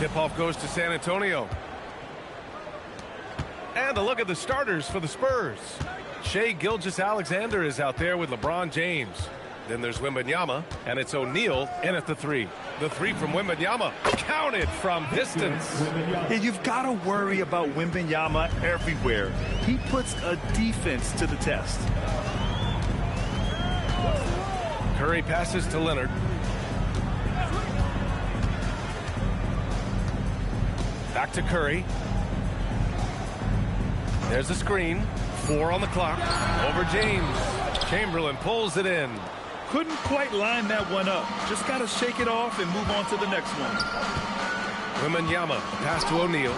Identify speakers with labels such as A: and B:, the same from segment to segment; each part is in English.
A: Tip-off goes to San Antonio. And a look at the starters for the Spurs. Shai Gilgeous-Alexander is out there with LeBron James. Then there's Wembanyama, and it's O'Neal in at the three. The three from Wembanyama, counted from distance.
B: Yeah, you've got to worry about Wembanyama everywhere. He puts a defense to the test.
A: Curry passes to Leonard. Back to Curry. There's the screen. 4 on the clock. Over James. Chamberlain pulls it in.
B: Couldn't quite line that one up. Just got to shake it off and move on to the next one.
A: Wembanyama, pass to O'Neal.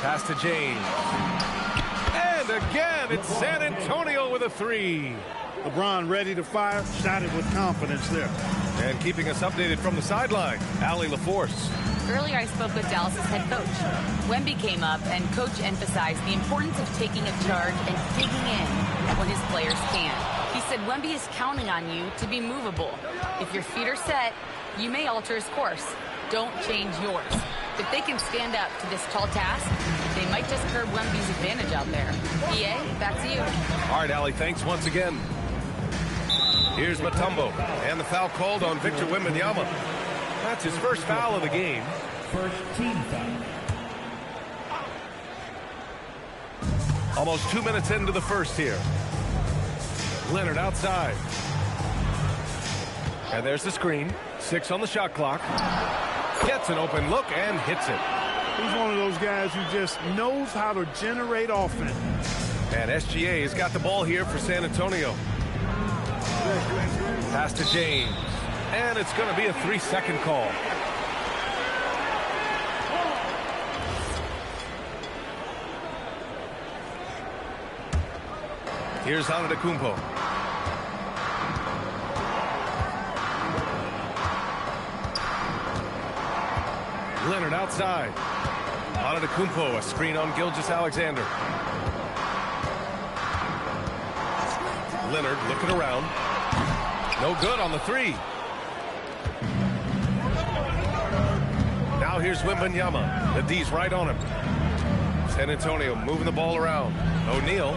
A: Pass to James. And again, it's San Antonio with a three.
C: LeBron ready to fire, shot it with confidence there.
A: And keeping us updated from the sideline, Allie LaForce.
D: Earlier, I spoke with Dallas's head coach. Wemby came up, and coach emphasized the importance of taking a charge and digging in when his players can. He said Wemby is counting on you to be movable. If your feet are set, you may alter his course. Don't change yours. If they can stand up to this tall task, they might just curb Wemby's advantage out there. EA, back to you.
A: All right, Allie, thanks once again. Here's Mutombo, and the foul called on Victor Wembanyama. That's his first foul of the game.
E: First team foul.
A: Almost 2 minutes into the first here. Leonard outside. And there's the screen. 6 on the shot clock. Gets an open look and hits it.
C: He's one of those guys who just knows how to generate offense.
A: And SGA has got the ball here for San Antonio. Pass to James. And it's going to be a 3-second call. Here's Antetokounmpo. Leonard outside. Antetokounmpo, a screen on Gilgeous-Alexander. Leonard looking around. No good on the three. Now here's Wembanyama. The D's right on him. San Antonio moving the ball around. O'Neal.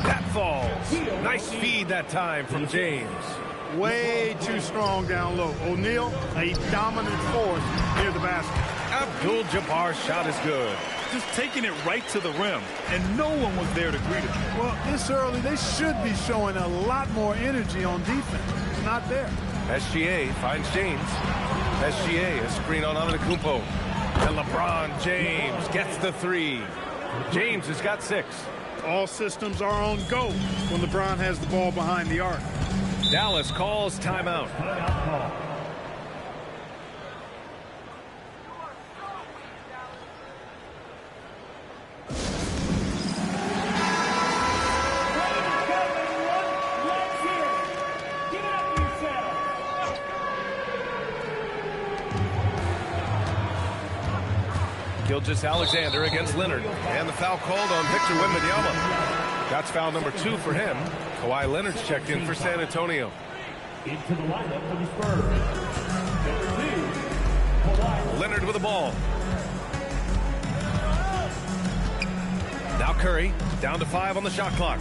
A: That falls. Nice feed that time from James.
C: Way too strong down low. O'Neal, a dominant force near the basket.
A: Abdul-Jabbar's shot is good.
B: Just taking it right to the rim, and no one was there to greet him.
C: Well, this early, they should be showing a lot more energy on defense. It's not there.
A: SGA finds James. SGA, a screen on Antetokounmpo. And LeBron James gets the three. James has got 6.
C: All systems are on go when LeBron has the ball behind the arc.
A: Dallas calls timeout.
E: Timeout call.
A: Gilgeous-Alexander against Leonard. And the foul called on Victor Wembanyama. That's foul number 2 for him. Kawhi Leonard's checked in for San Antonio.
E: Into the lineup for the Spurs. Number 2, Kawhi
A: Leonard with the ball. Now Curry, down to 5 on the shot clock.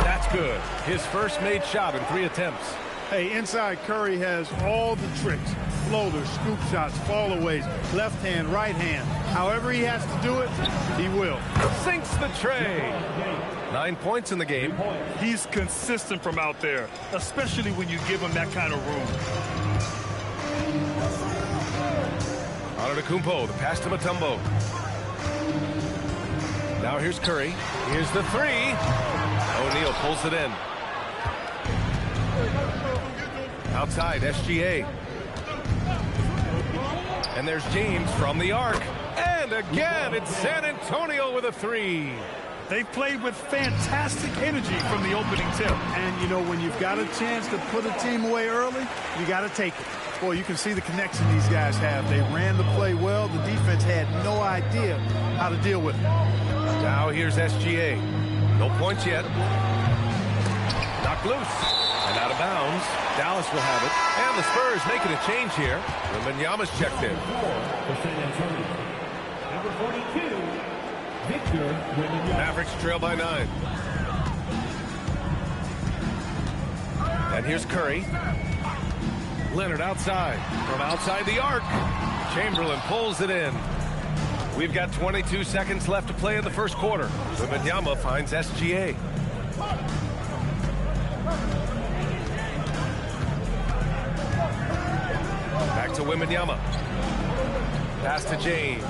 A: That's good. His first made shot in 3 attempts.
C: Hey, inside Curry has all the tricks. Floaters, scoop shots, fallaways, left hand, right hand. However he has to do it, he will.
A: Sinks the tray. 9 points in the game.
B: He's consistent from out there, especially when you give him that kind of room.
A: Antetokounmpo, the pass to Mutombo. Now here's Curry. Here's the 3. O'Neal pulls it in. Outside, SGA. And there's James from the arc. And again, it's San Antonio with a 3.
B: They played with fantastic energy from the opening tip.
C: And, you know, when you've got a chance to put a team away early, you got to take it. Boy, you can see the connection these guys have. They ran the play well. The defense had no idea how to deal with it.
A: Now here's SGA. No points yet. Knocked loose. And out of bounds. Dallas will have it. And the Spurs making a change here. Wembanyama's checked in.
E: For San Antonio. Number 42, Victor Wembanyama.
A: Mavericks trail by 9. And here's Curry. Leonard outside. From outside the arc. Chamberlain pulls it in. We've got 22 seconds left to play in the first quarter. Wembanyama finds SGA. Back to Wembanyama. Pass to James.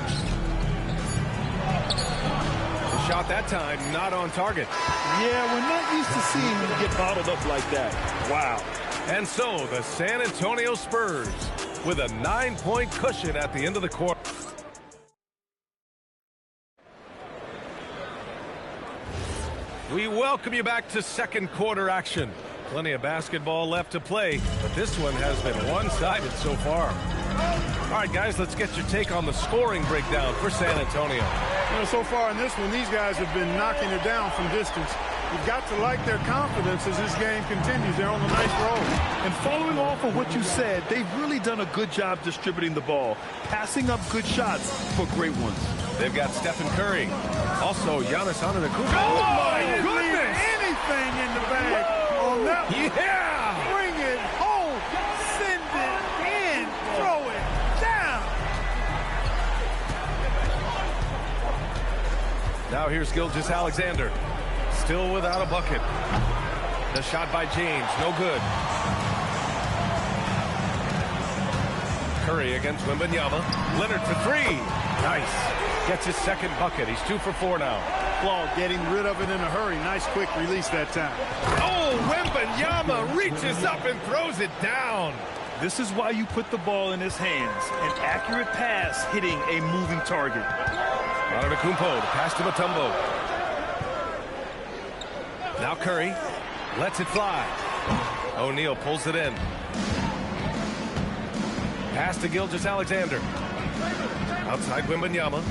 A: The shot that time not on target.
B: Yeah, we're not used to seeing him get bottled up like that. Wow.
A: And so the San Antonio Spurs with a 9-point cushion at the end of the quarter. We welcome you back to second quarter action. Plenty of basketball left to play, but this one has been one-sided so far. All right, guys, let's get your take on the scoring breakdown for San Antonio.
C: You know, so far in this one, these guys have been knocking it down from distance. You've got to like their confidence as this game continues. They're on a nice roll.
B: And following off of what you said, they've really done a good job distributing the ball, passing up good shots for great ones.
A: They've got Stephen Curry. Also, Giannis Antetokounmpo.
C: Oh, my goodness! Anything in the bag on that one.
A: Yeah!
C: Bring it home. Send it in. Throw it down.
A: Now here's Gilgeous-Alexander. Still without a bucket. The shot by James, no good. Curry against Wembanyama. Leonard for three. Nice. Gets his second bucket. He's 2 for 4 now.
C: Ball getting rid of it in a hurry. Nice quick release that time.
A: Oh, Wembanyama reaches up and throws it down.
B: This is why you put the ball in his hands. An accurate pass hitting a moving target.
A: Antetokounmpo, pass to Mutombo. Now Curry lets it fly. O'Neal pulls it in. Pass to Gilgeous-Alexander. Outside Wembanyama.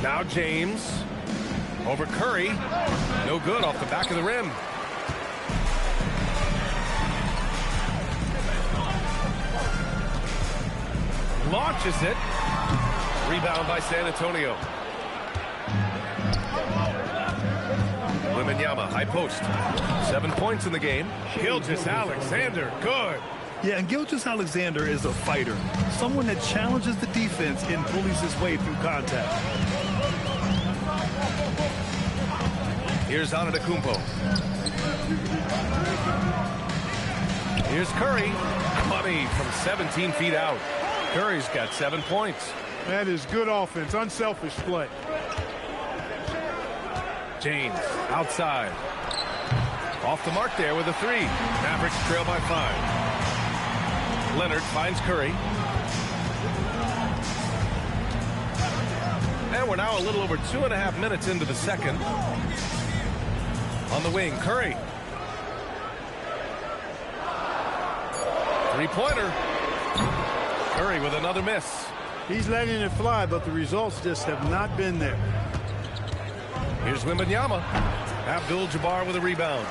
A: Now James. Over Curry. No good off the back of the rim. Launches it. Rebound by San Antonio. Wembanyama, high post. 7 points in the game. Gilgeous-Alexander, good.
B: Yeah, and Gilgeous-Alexander is a fighter. Someone that challenges the defense and bullies his way through contact.
A: Here's Antetokounmpo. Here's Curry. Money from 17 feet out. Curry's got 7 points.
C: That is good offense. Unselfish play.
A: James outside. Off the mark there with a 3. Mavericks trail by 5. Leonard finds Curry. And we're now a little over 2.5 minutes into the second. On the wing, Curry. 3-pointer. Curry with another miss.
C: He's letting it fly, but the results just have not been there.
A: Here's Wembanyama. Abdul-Jabbar with a rebound.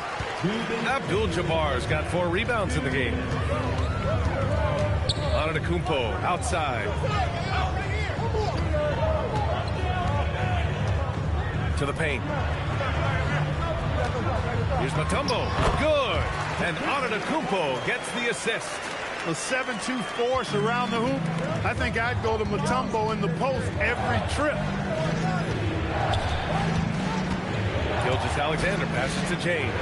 A: Abdul-Jabbar's got 4 rebounds in the game. Antetokounmpo outside. To the paint. Here's Mutombo. Good. And Antetokounmpo gets the assist.
C: A 7-2 force around the hoop. I think I'd go to Mutombo in the post every trip.
A: Gilgeous-Alexander passes to James.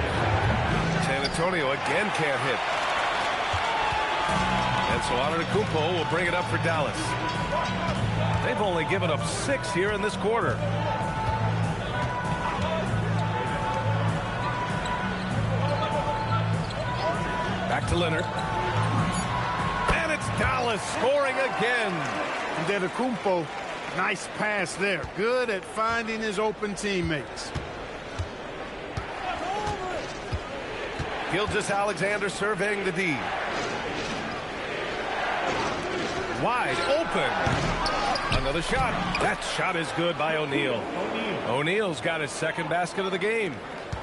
A: San Antonio again can't hit. And so Antetokounmpo will bring it up for Dallas. They've only given up 6 here in this quarter. Back to Leonard. And it's Dallas scoring again.
C: And Antetokounmpo, nice pass there. Good at finding his open teammates.
A: Gilgeous-Alexander surveying the D. Wide open. Another shot. That shot is good by O'Neal. O'Neal's got his second basket of the game.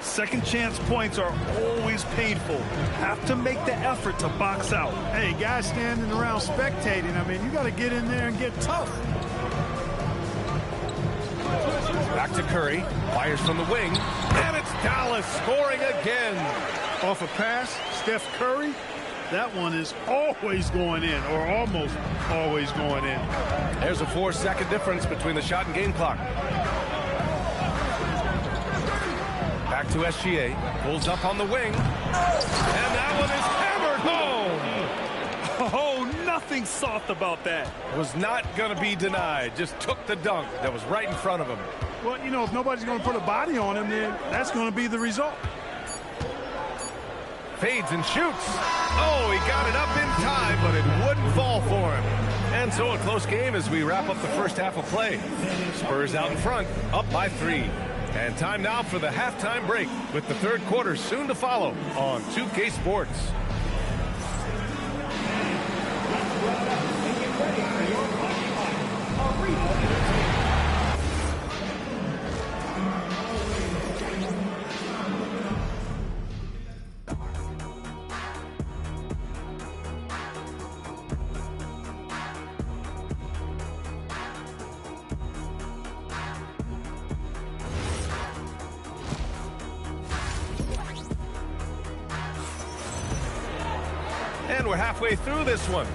B: Second chance points are always painful. Have to make the effort to box out.
C: Hey, guys standing around spectating, I mean, you got to get in there and get tough.
A: Back to Curry. Fires from the wing. And it's Dallas scoring again.
C: Off a pass, Steph Curry. That one is always going in, or almost always going in.
A: There's a 4-second difference between the shot and game clock. Back to SGA. Pulls up on the wing. And that one is hammered home.
B: Oh, nothing soft about that.
A: Was not going to be denied. Just took the dunk that was right in front of him.
C: Well, you know, if nobody's going to put a body on him, then that's going to be the result.
A: Fades and shoots. Oh, he got it up in time, but it wouldn't fall for him. And so a close game as we wrap up the first half of play. Spurs out in front, up by 3. And time now for the halftime break with the third quarter soon to follow on 2K Sports. And we're halfway through this one.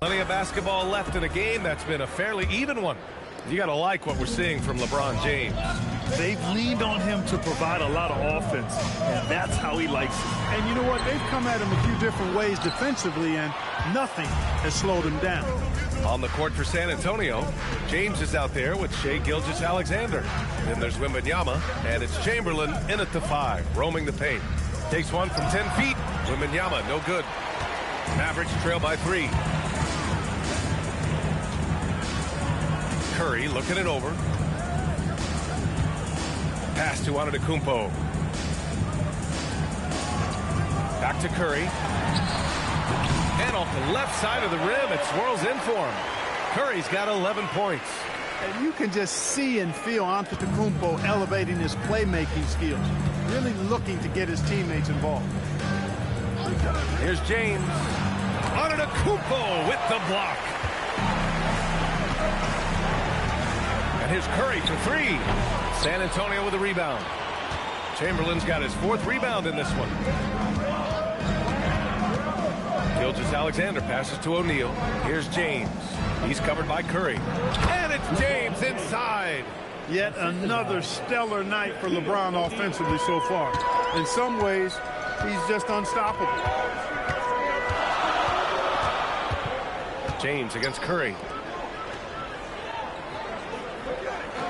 A: Plenty of basketball left in a game that's been a fairly even one. You got to like what we're seeing from LeBron James.
B: They've leaned on him to provide a lot of offense, and that's how he likes it.
C: And you know what? They've come at him a few different ways defensively, and nothing has slowed him down.
A: On the court for San Antonio, James is out there with Shai Gilgeous-Alexander. Then there's Wembanyama, and it's Chamberlain in at the 5, roaming the paint. Takes one from 10 feet. Wembanyama, no good. Mavericks trail by 3. Curry looking it over. Pass to Antetokounmpo. Back to Curry. And off the left side of the rim, it swirls in for him. Curry's got 11 points.
C: And you can just see and feel Antetokounmpo elevating his playmaking skills, really looking to get his teammates involved.
A: Here's James. Antetokounmpo with the block. And here's Curry for 3. San Antonio with a rebound. Chamberlain's got his 4th rebound in this one. Gilgeous-Alexander passes to O'Neal. Here's James. He's covered by Curry. And it's James inside.
C: Yet another stellar night for LeBron offensively so far. In some ways, he's just unstoppable.
A: James against Curry.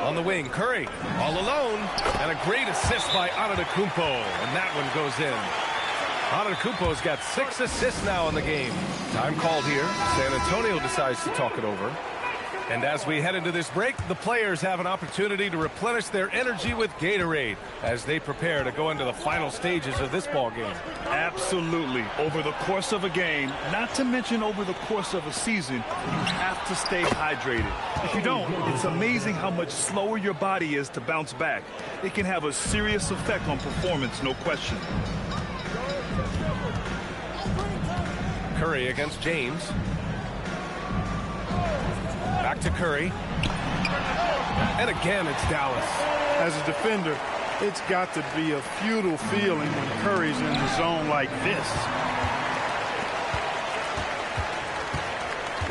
A: On the wing, Curry all alone, and a great assist by Antetokounmpo, and that one goes in. Antetokounmpo's got 6 assists now in the game. Time called here. San Antonio decides to talk it over. And as we head into this break, the players have an opportunity to replenish their energy with Gatorade as they prepare to go into the final stages of this ball game.
B: Absolutely. Over the course of a game, not to mention over the course of a season, you have to stay hydrated. If you don't, it's amazing how much slower your body is to bounce back. It can have a serious effect on performance, no question.
A: Curry against James. Back to Curry. And again, it's Dallas.
C: As a defender, It's got to be a futile feeling when Curry's in the zone like this.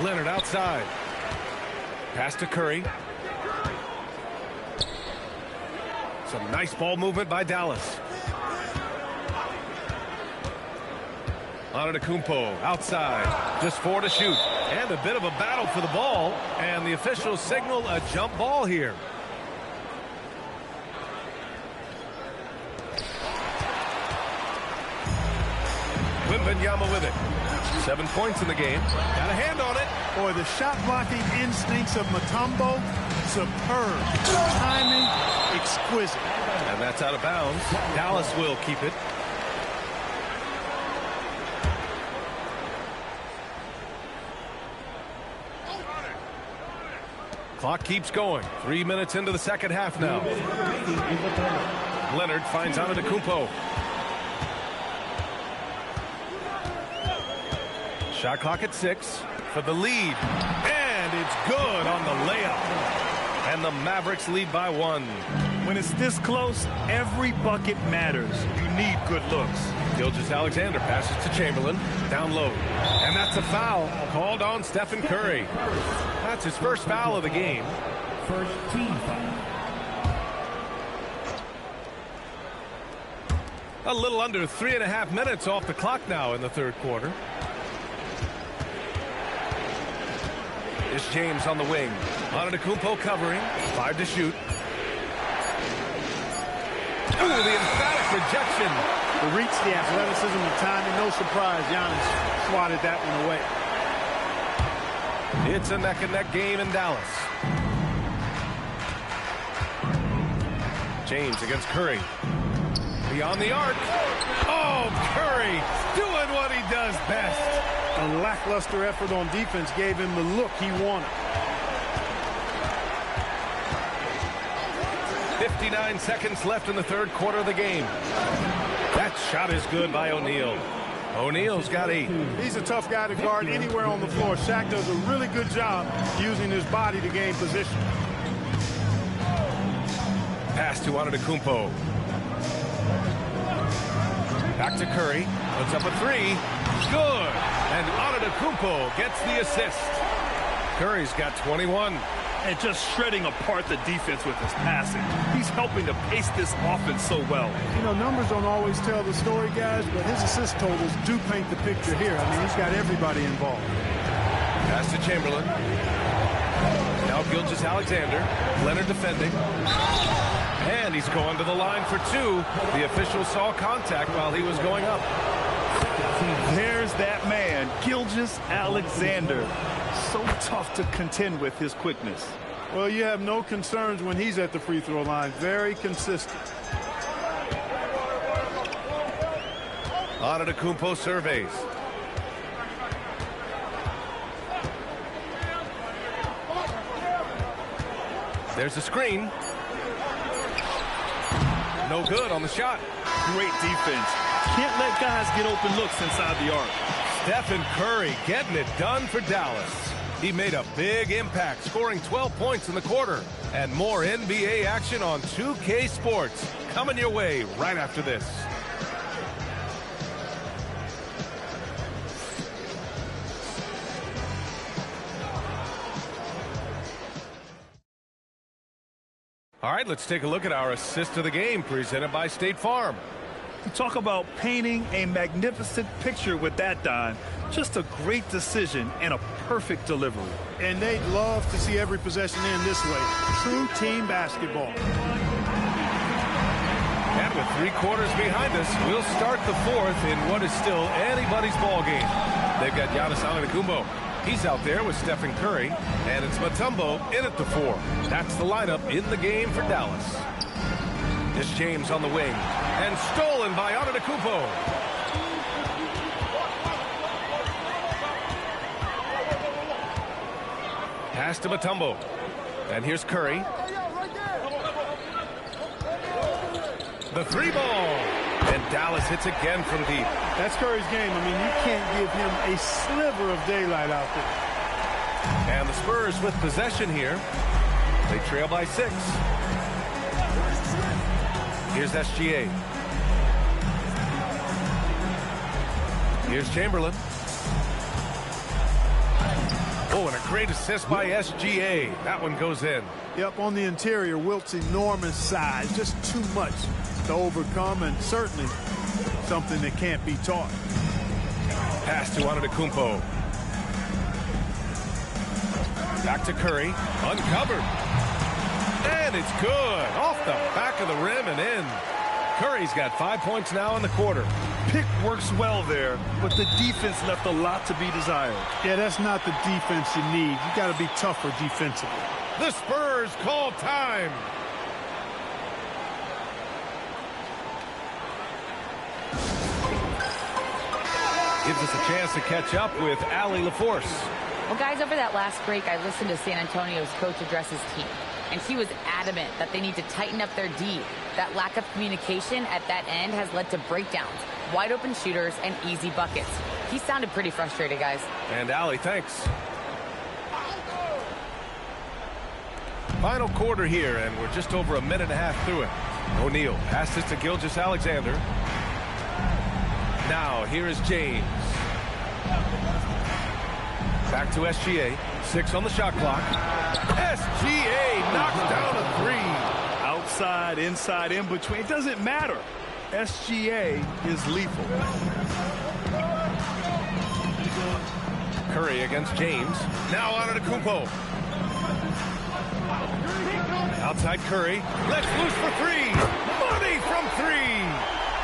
A: Leonard outside. Pass to Curry. Some nice ball movement by Dallas. Antetokounmpo outside. Just 4 to shoot. And a bit of a battle for the ball. And the officials signal a jump ball here. Wembanyama with it. 7 points in the game. Got a hand on it.
C: Boy, the shot blocking instincts of Mutombo, superb. Timing, exquisite.
A: And that's out of bounds. Dallas will keep it. Clock keeps going. 3 minutes into the second half now. Leonard finds Antetokounmpo. Shot clock at 6 for the lead. And it's good on the layup. And the Mavericks lead by 1.
B: When it's this close, every bucket matters. You need good looks.
A: Gilgeous-Alexander passes to Chamberlain. Down low. And that's a foul called on Stephen Curry. That's his first foul of the game.
E: First team foul.
A: A little under 3.5 minutes off the clock now in the third quarter. It's James on the wing. Antetokounmpo covering. 5 to shoot. Ooh, the emphatic rejection.
C: The reach, the athleticism, the timing. No surprise, Giannis swatted that one away.
A: It's a neck-and-neck game in Dallas. James against Curry. Beyond the arc. Oh, Curry doing what he does best.
C: A lackluster effort on defense gave him the look he wanted.
A: 59 seconds left in the third quarter of the game. That shot is good by O'Neal. O'Neal's got 8.
C: He's a tough guy to guard anywhere on the floor. Shaq does a really good job using his body to gain position.
A: Pass to Antetokounmpo. Back to Curry. Puts up a 3. Good. And Antetokounmpo gets the assist. Curry's got 21.
B: And just shredding apart the defense with his passing. He's helping to pace this offense so well.
C: You know, numbers don't always tell the story, guys, but his assist totals do paint the picture here. I mean, he's got everybody involved.
A: Pass to Chamberlain. Now Gilgeous-Alexander. Leonard defending. And he's going to the line for 2. The official saw contact while he was going up.
B: There's that man, Gilgeous-Alexander. So tough to contend with his quickness.
C: Well, you have no concerns when he's at the free throw line. Very consistent.
A: Antetokounmpo surveys. There's a screen. No good on the shot.
B: Great defense. Can't let guys get open looks inside the arc.
A: Stephen Curry getting it done for Dallas. He made a big impact, scoring 12 points in the quarter. And more NBA action on 2K Sports coming your way right after this. All right, let's take a look at our assist of the game presented by State Farm.
B: You talk about painting a magnificent picture with that, Don. Just a great decision and a perfect delivery.
C: And they'd love to see every possession end this way. True team basketball.
A: And with 3 quarters behind us, we'll start the 4th in what is still anybody's ball game. They've got Giannis Antetokounmpo. He's out there with Stephen Curry, and it's Mutombo in at the 4. That's the lineup in the game for Dallas. It's James on the wing, and stolen by Antetokounmpo. Pass to Mutombo, and here's Curry. The 3 ball, and Dallas hits again from deep.
C: That's Curry's game. I mean, you can't give him a sliver of daylight out there.
A: And the Spurs with possession here. They trail by 6. Here's SGA. Here's Chamberlain. Oh, and a great assist by SGA. That one goes in.
C: Yep, on the interior, Wilt's enormous size. Just too much to overcome, and certainly something that can't be taught.
A: Pass to Antetokounmpo. Back to Curry. Uncovered. And it's good. Off the back of the rim and in. Curry's got 5 points now in the quarter.
B: Pick works well there, but the defense left a lot to be desired.
C: Yeah, that's not the defense you need. You got to be tougher defensively.
A: The Spurs call time. Gives us a chance to catch up with Allie LaForce.
D: Well, guys, over that last break, I listened to San Antonio's coach address his team, and he was adamant that they need to tighten up their D. That lack of communication at that end has led to breakdowns, wide open shooters, and easy buckets. He sounded pretty frustrated, guys.
A: And Allie, thanks. Final quarter here, and we're just over a minute and a half through it. O'Neal passes to Gilgeous-Alexander. Now, here is James. Back to SGA. 6 on the shot clock. SGA knocks down a 3.
B: Outside, inside, in between. It doesn't matter. SGA is lethal.
A: Curry against James. Now Antetokounmpo. Outside Curry. Let's loose for 3. Money from 3.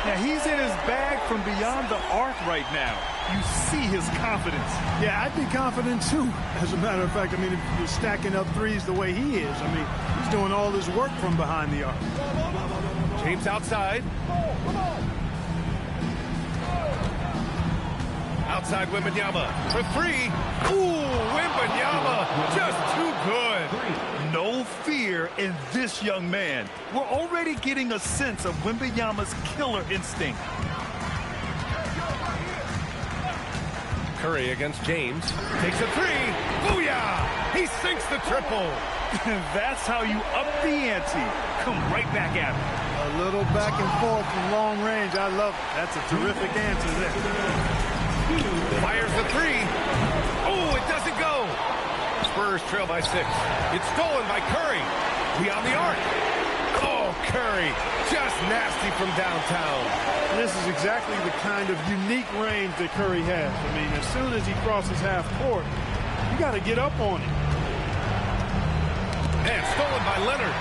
B: Now, he's in his bag from beyond the arc right now. You see his confidence.
C: Yeah, I'd be confident, too. As a matter of fact, I mean, if you're stacking up threes the way he is, I mean, he's doing all his work from behind the arc.
A: James outside. Outside Wembanyama for 3. Ooh, Wembanyama just too good.
B: No fear in this young man. We're already getting a sense of Wembanyama's killer instinct.
A: Curry against James. Takes a 3. Booyah! He sinks the triple.
B: That's how you up the ante. Come right back at him.
C: A little back and forth from long range. I love it. That's a terrific answer there.
A: Fires the 3. Oh, it doesn't go. Spurs trail by 6. It's stolen by Curry. Beyond the arc. Oh, Curry. Just nasty from downtown.
C: This is exactly the kind of unique range that Curry has. I mean, as soon as he crosses half court, you got to get up on him.
A: And stolen by Leonard.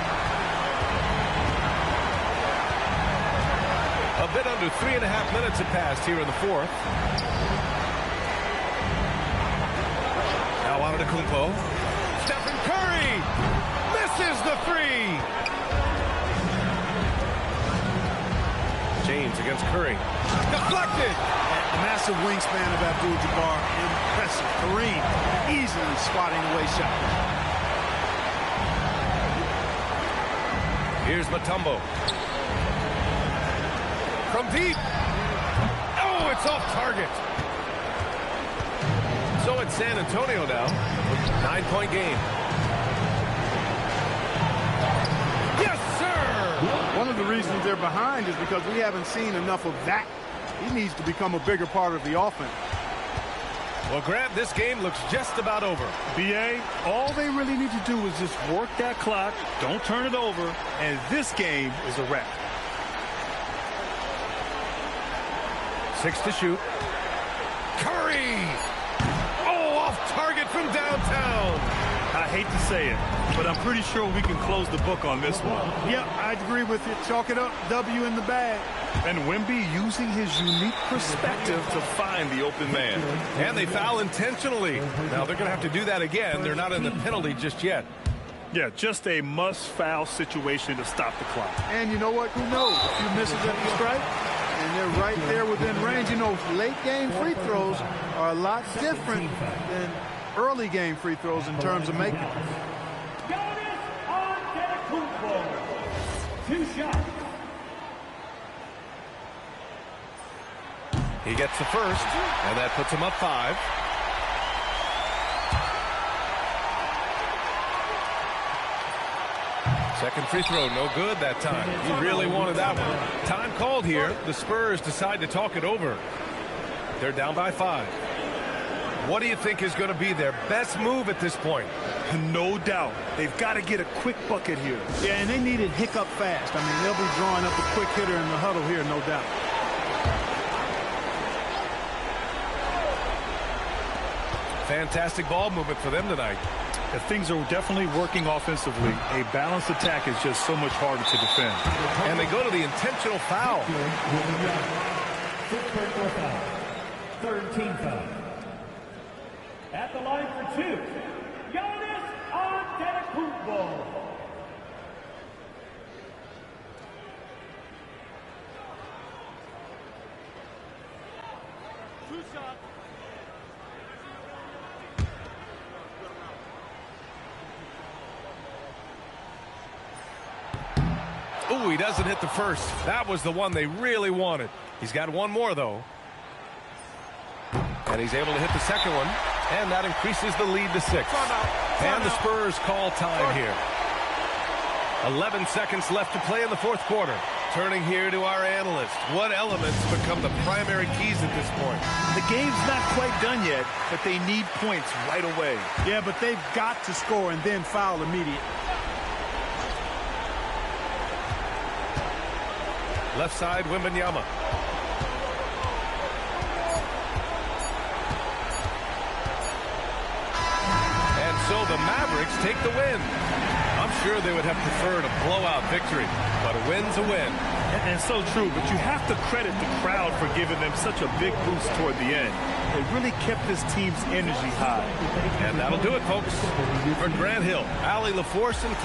A: A bit under 3.5 minutes have passed here in the fourth. Now Antetokounmpo. Stephen Curry misses the 3. James against Curry. Deflected.
C: The massive wingspan of Abdul-Jabbar. Impressive. Kareem easily swatting away shot.
A: Here's Mutombo. From deep. Oh, it's off target. So it's San Antonio now. 9-point game. Yes, sir!
C: One of the reasons they're behind is because we haven't seen enough of that. He needs to become a bigger part of the offense.
A: Well, Grant, this game looks just about over.
B: BA, all they really need to do is just work that clock, don't turn it over, and this game is a wrap.
A: 6 to shoot. Curry! Oh, off target from downtown.
B: I hate to say it, but I'm pretty sure we can close the book on this one.
C: Yep, I'd agree with you. Chalk it up. W in the bag.
B: And Wemby using his unique perspective to find the open man.
A: And they foul intentionally. Now, they're going to have to do that again. They're not in the penalty just yet.
B: Yeah, just a must-foul situation to stop the clock.
C: And you know what? Who knows? A few misses at the strike, and they're right there within range. You know, late-game free throws are a lot different than early-game free throws in terms of making them.
E: Giannis Antetokounmpo. 2 shots.
A: He gets the first, and that puts him up 5. Second free throw, no good that time. He really wanted that one. Time called here. The Spurs decide to talk it over. They're down by 5. What do you think is going to be their best move at this point?
B: No doubt. They've got to get a quick bucket here.
C: Yeah, and they need it hiccup fast. I mean, they'll be drawing up a quick hitter in the huddle here, no doubt.
A: Fantastic ball movement for them tonight.
B: If things are definitely working offensively, a balanced attack is just so much harder to defend.
A: And they go to the intentional foul.
E: Six personal foul. Third team foul. At the line for 2, Giannis Antetokounmpo.
A: Ooh, he doesn't hit the first. That was the one they really wanted. He's got one more, though. And he's able to hit the second one. And that increases the lead to 6. And the Spurs call time here. 11 seconds left to play in the fourth quarter. Turning here to our analyst. What elements become the primary keys at this point?
B: The game's not quite done yet, but they need points right away.
C: Yeah, but they've got to score and then foul immediately.
A: Left side, Wembanyama. And so the Mavericks take the win. I'm sure they would have preferred a blowout victory, but a win's a win.
B: And so true, but you have to credit the crowd for giving them such a big boost toward the end. They really kept this team's energy high.
A: And that'll do it, folks. For Grant Hill, Allie LaForce, and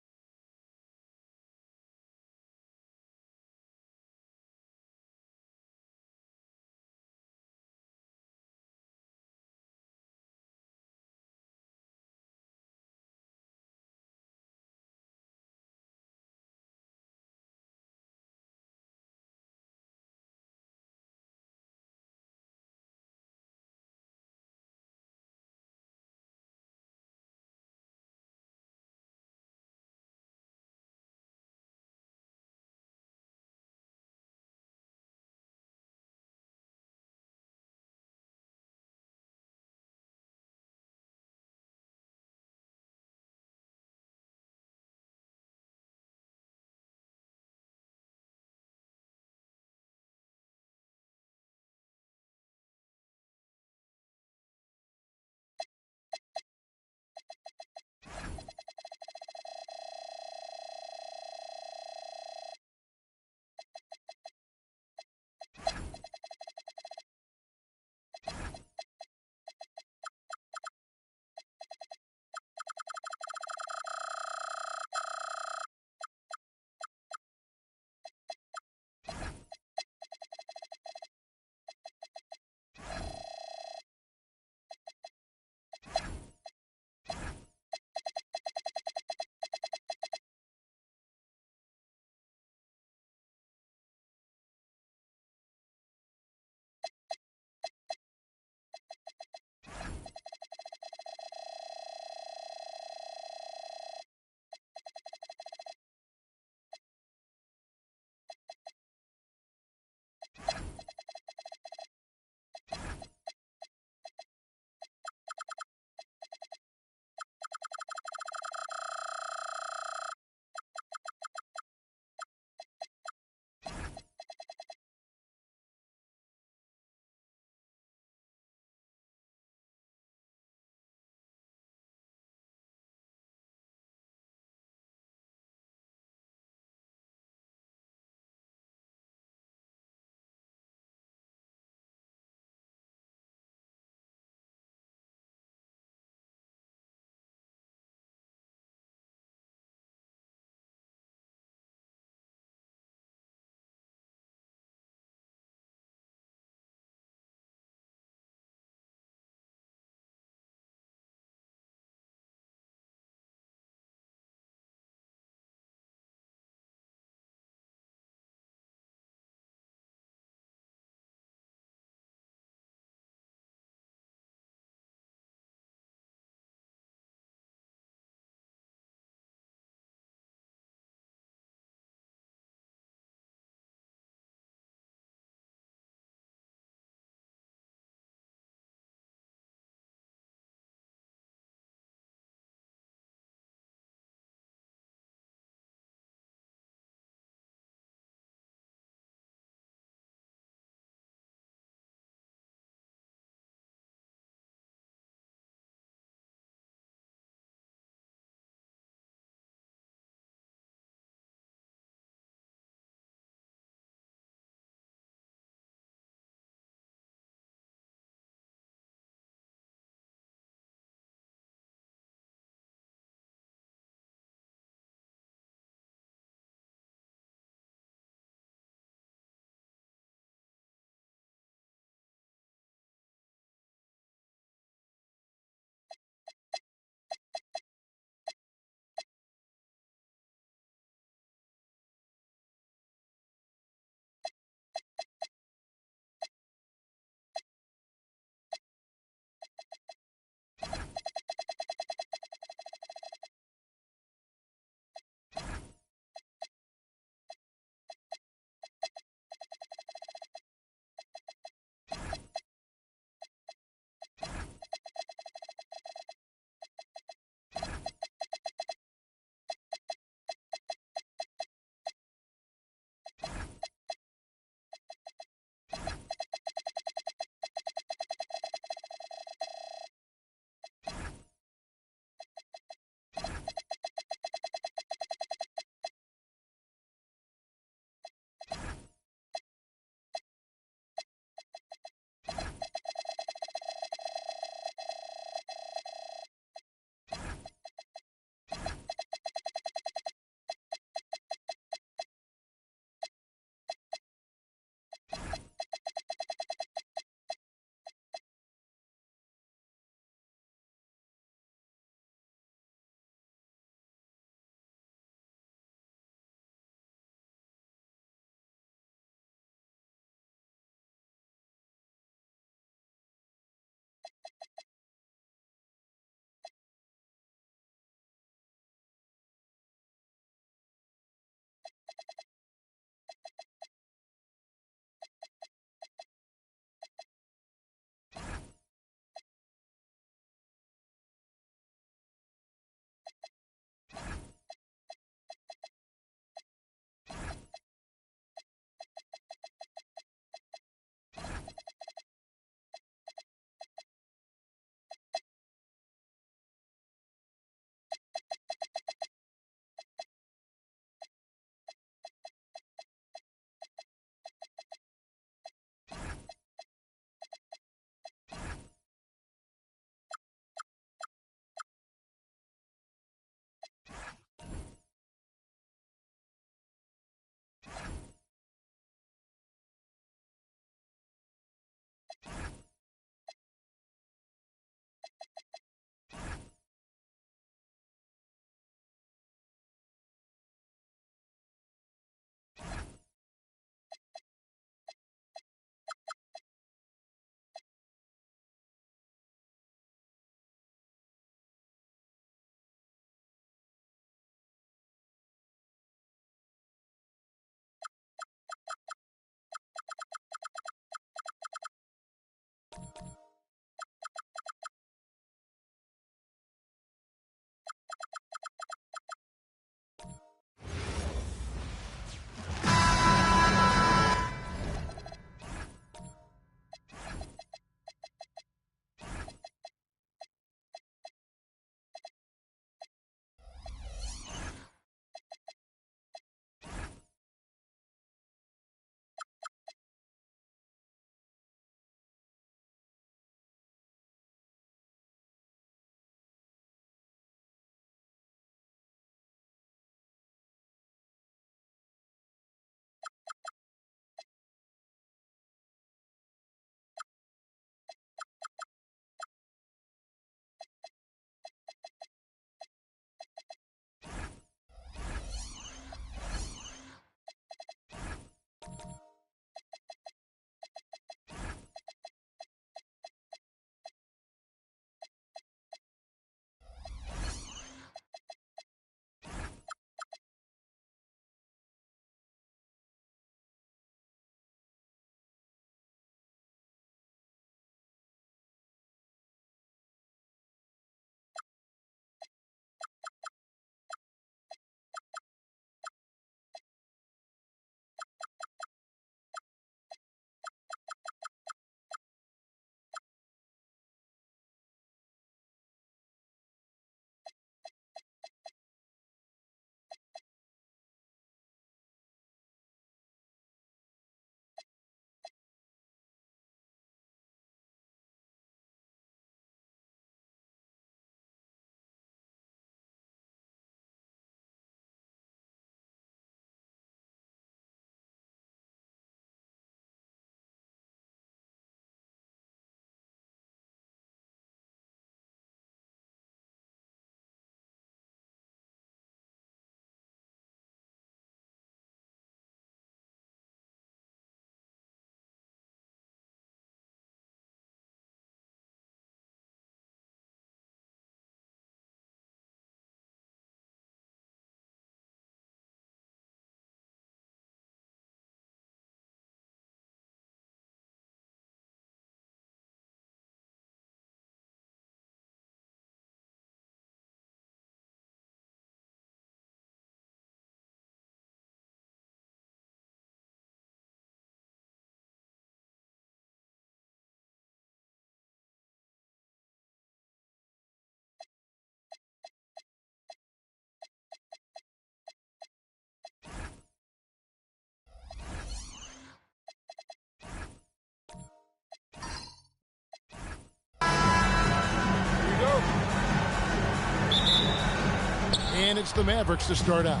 F: against the Mavericks to start out.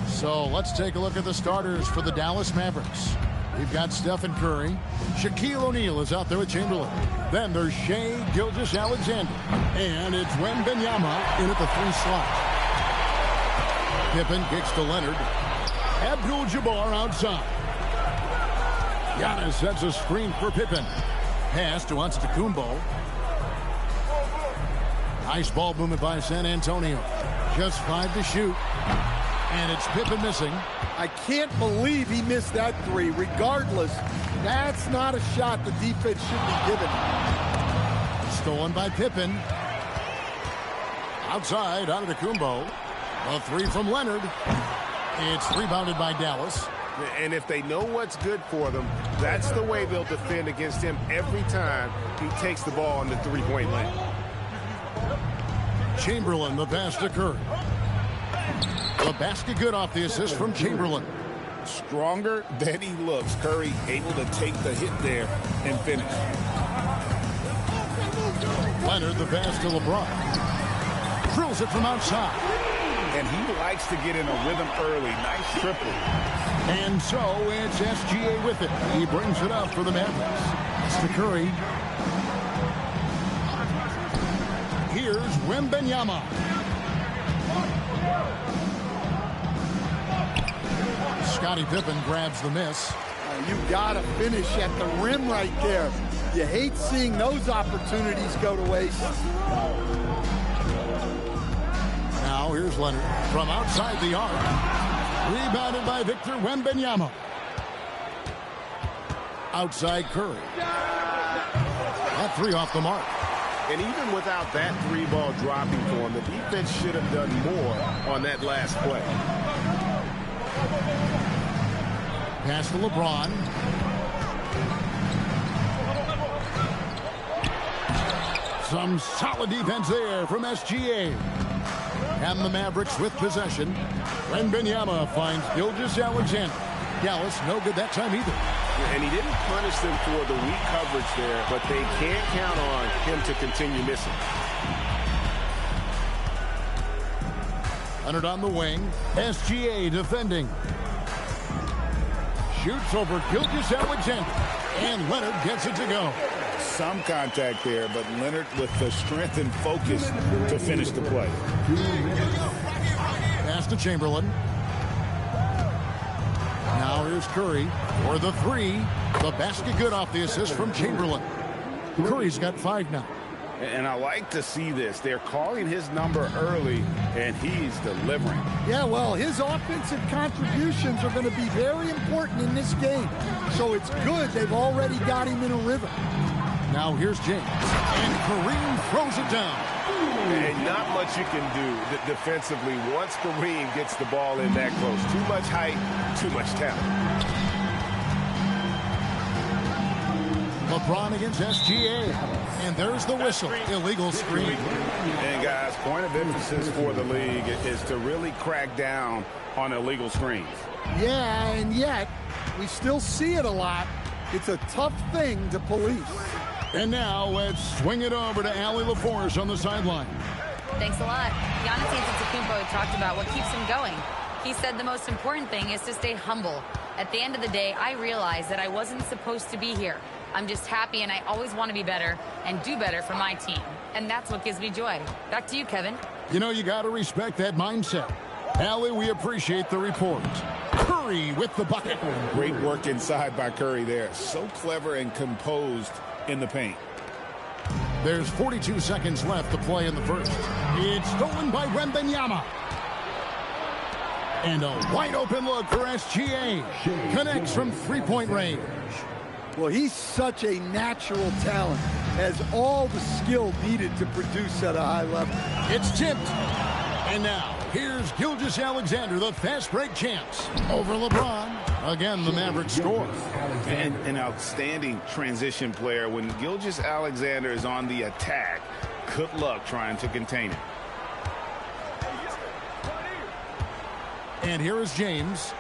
F: So let's take a look at the starters for the Dallas Mavericks. We've got Stephen Curry. Shaquille O'Neal is out there with Chamberlain. Then there's Shai Gilgeous-Alexander. And it's Wembanyama in at the 3 slot. Pippen kicks to Leonard. Abdul-Jabbar outside. Giannis sets a screen for Pippen. Pass to Antetokounmpo. Nice ball movement by San Antonio. Just 5 to shoot. And it's Pippen missing.
G: I can't believe he missed that 3. Regardless, that's not a shot the defense should be given.
F: Stolen by Pippen. Outside, Antetokounmpo. A 3 from Leonard. It's rebounded by Dallas.
A: And if they know what's good for them, that's the way they'll defend against him every time he takes the ball in the 3-point lane.
F: Chamberlain, the pass to Curry. The basket good off the assist from Chamberlain.
H: Stronger than he looks. Curry able to take the hit there and finish.
F: Leonard, the pass to LeBron. Drills it from outside.
H: And he likes to get in a rhythm early. Nice triple.
F: And so it's SGA with it. He brings it up for the Mavericks. It's to Curry. Here's Wembanyama. Scottie Pippen grabs the miss.
G: You gotta finish at the rim right there. You hate seeing those opportunities go to waste.
F: Now here's Leonard from outside the arc. Rebounded by Victor Wembanyama. Outside Curry. That 3 off the mark.
A: And even without that 3 ball dropping for him, the defense should have done more on that last play.
F: Pass to LeBron. Some solid defense there from SGA. And the Mavericks with possession. Wembanyama finds Gilgeous-Alexander. Dallas no good that time either.
A: And he didn't punish them for the weak coverage there, but they can't count on him to continue missing.
F: Leonard on the wing. SGA defending. Shoots over Gilgeous-Alexander. And Leonard gets it to go.
H: Some contact there, but Leonard with the strength and focus to finish the play.
F: Pass to Chamberlain. Now here's Curry for the 3. The basket good off the assist from Chamberlain. Curry's got 5 now.
H: And I like to see this. They're calling his number early, and he's delivering.
G: Yeah, well, his offensive contributions are going to be very important in this game. So it's good they've already got him in a rhythm.
F: Now here's James. And Kareem throws it down.
A: And not much you can do defensively once Kareem gets the ball in that close. Too much height, too much talent.
F: LeBron against SGA. And there's the whistle. Illegal screen.
H: And guys, point of emphasis for the league is to really crack down on illegal screens.
G: Yeah, and yet we still see it a lot. It's a tough thing to police.
F: And now let's swing it over to Allie LaForce on the sideline.
D: Thanks a lot. Giannis Antetokounmpo talked about what keeps him going. He said the most important thing is to stay humble. At the end of the day, I realized that I wasn't supposed to be here. I'm just happy, and I always want to be better and do better for my team. And that's what gives me joy. Back to you, Kevin.
F: You know, you got to respect that mindset. Allie, we appreciate the report. Curry with the bucket.
H: Great work inside by Curry there. So clever and composed in the paint.
F: There's 42 seconds left to play in the first. It's stolen by Wembanyama. And a wide open look for SGA. Connects from 3-point range.
G: Well, he's such a natural talent. Has all the skill needed to produce at a high level.
F: It's tipped. And now, here's Gilgeous-Alexander, the fast break champs. Over LeBron. Again, the Mavericks score.
H: And an outstanding transition player. When Gilgeous-Alexander is on the attack, good luck trying to contain it.
F: And here is James.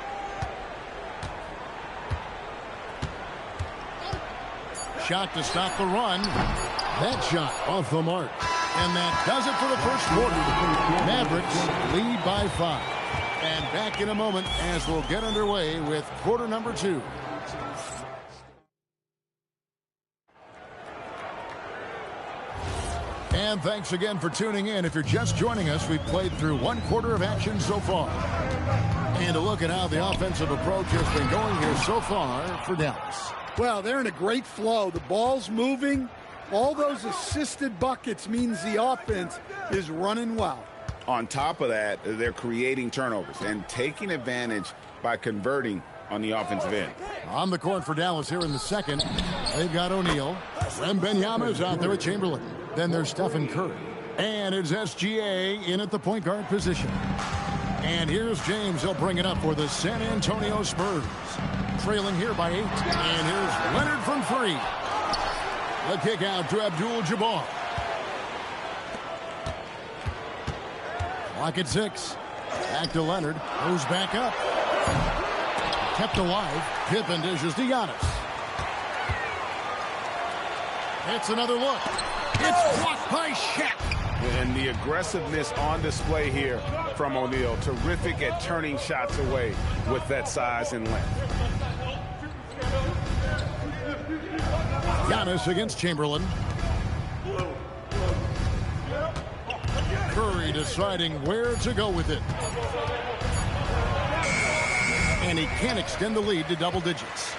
F: Shot to stop the run. That shot off the mark. And that does it for the first quarter. Mavericks lead by 5. And back in a moment as we'll get underway with quarter number 2. And thanks again for tuning in. If you're just joining us, we've played through 1 quarter of action so far. And a look at how the offensive approach has been going here so far for Dallas.
G: Well, they're in a great flow. The ball's moving. All those assisted buckets means the offense is running well.
H: On top of that, they're creating turnovers and taking advantage by converting on the offensive end.
F: On the court for Dallas here in the second, they've got O'Neal. Wembanyama is out there at Chamberlain. Then there's Stephen Curry. And it's SGA in at the point guard position. And here's James. He'll bring it up for the San Antonio Spurs. Trailing here by 8. And here's Leonard from 3. The kick out to Abdul-Jabbar. Clock at 6. Back to Leonard. Goes back up. Kept alive. Pippen dishes to Giannis. It's another look. It's blocked by Shaq.
H: And the aggressiveness on display here from O'Neal. Terrific at turning shots away with that size and length.
F: Giannis against Chamberlain. Curry deciding where to go with it. And he can't extend the lead to double digits.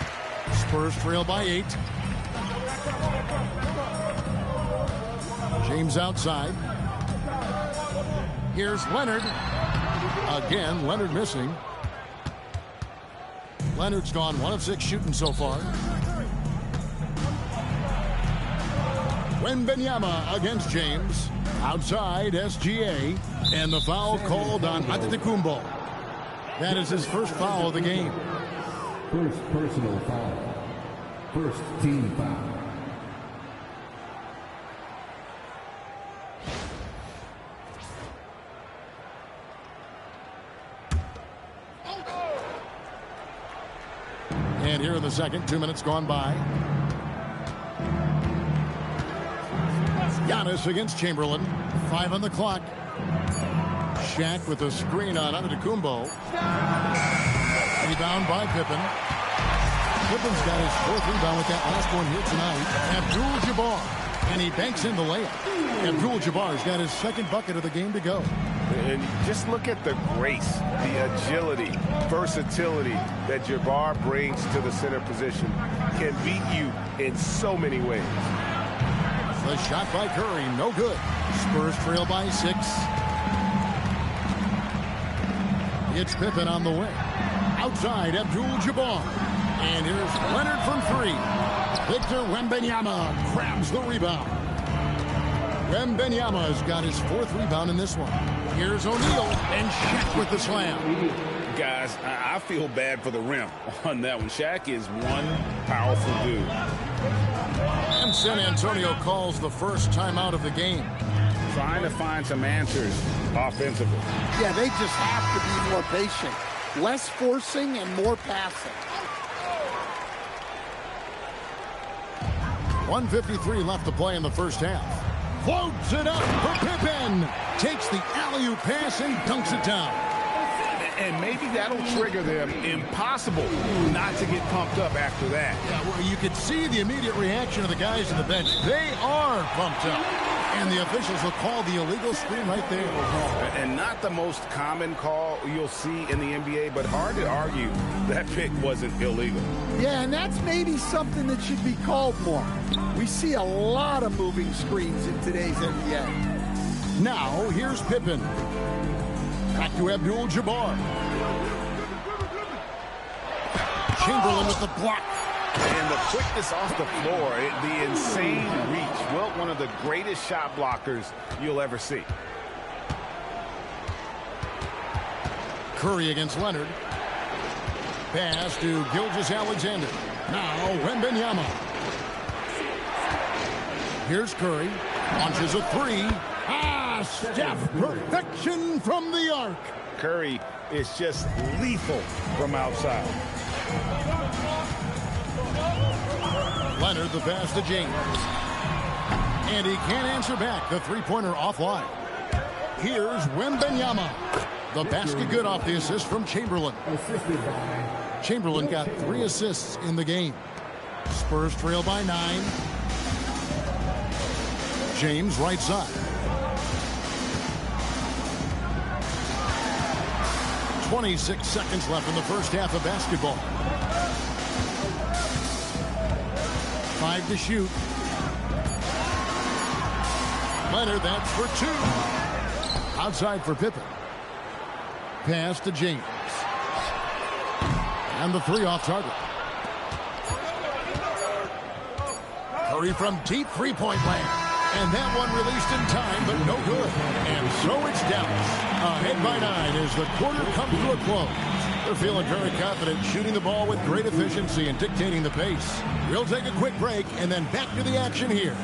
F: Spurs trail by 8. James outside. Here's Leonard. Again, Leonard missing. Leonard's gone 1 of 6 shooting so far. Wembanyama against James. Outside, SGA. And the foul called on Antetokounmpo. That is his first foul of the game.
E: First personal foul. First team foul.
F: And here in the second, 2 minutes gone by. Giannis against Chamberlain. 5 on the clock. Shaq with a screen on Antetokounmpo. Rebound by Pippen. Pippen's got his 4th rebound with that last one here tonight. Abdul-Jabbar. And he banks in the layup. Abdul-Jabbar's got his 2nd bucket of the game to go.
H: And just look at the grace, the agility, versatility that Jabbar brings to the center position. Can beat you in so many ways.
F: The shot by Curry, no good. Spurs trail by 6. It's Pippen on the way. Outside, Abdul-Jabbar. And here's Leonard from 3. Victor Wembanyama grabs the rebound. Wembanyama's got his 4th rebound in this one. Here's O'Neal and Shaq with the slam.
H: Guys, I feel bad for the rim on that one. Shaq is one powerful dude.
F: And San Antonio calls the first timeout of the game.
H: Trying to find some answers offensively.
G: Yeah, they just have to be more patient. Less forcing and more passing.
F: 1:53 left to play in the first half. Floats it up for Pippen. Takes the alley-oop pass and dunks it down.
H: And maybe that'll trigger them. Impossible not to get pumped up after that.
F: Yeah, well, you could see the immediate reaction of the guys on the bench. They are pumped up. And the officials will call the illegal screen right there.
H: And not the most common call you'll see in the NBA, but hard to argue that pick wasn't illegal.
G: Yeah, and that's maybe something that should be called more. We see a lot of moving screens in today's NBA.
F: Now, here's Pippen. Back to Abdul-Jabbar. Chamberlain with the block.
H: And the quickness off the floor, the insane reach. Well, one of the greatest shot blockers you'll ever see.
F: Curry against Leonard. Pass to Gilgeous-Alexander. Now Wembanyama. Here's Curry. Launches a 3. Steph, perfection from the arc.
H: Curry is just lethal from outside.
F: Leonard the pass to James. And he can't answer back. The three-pointer offline. Here's Wembanyama. The basket good off the assist from Chamberlain. Chamberlain got 3 assists in the game. Spurs trail by 9. James right side. 26 seconds left in the first half of basketball. 5 to shoot. Leonard, that's for 2. Outside for Pippen. Pass to James. And the 3 off target. Curry from deep three-point land. And that one released in time, but no good. And so it's Dallas. Ahead by 9 as the quarter comes to a close. They're feeling very confident, shooting the ball with great efficiency and dictating the pace. We'll take a quick break and then back to the action here.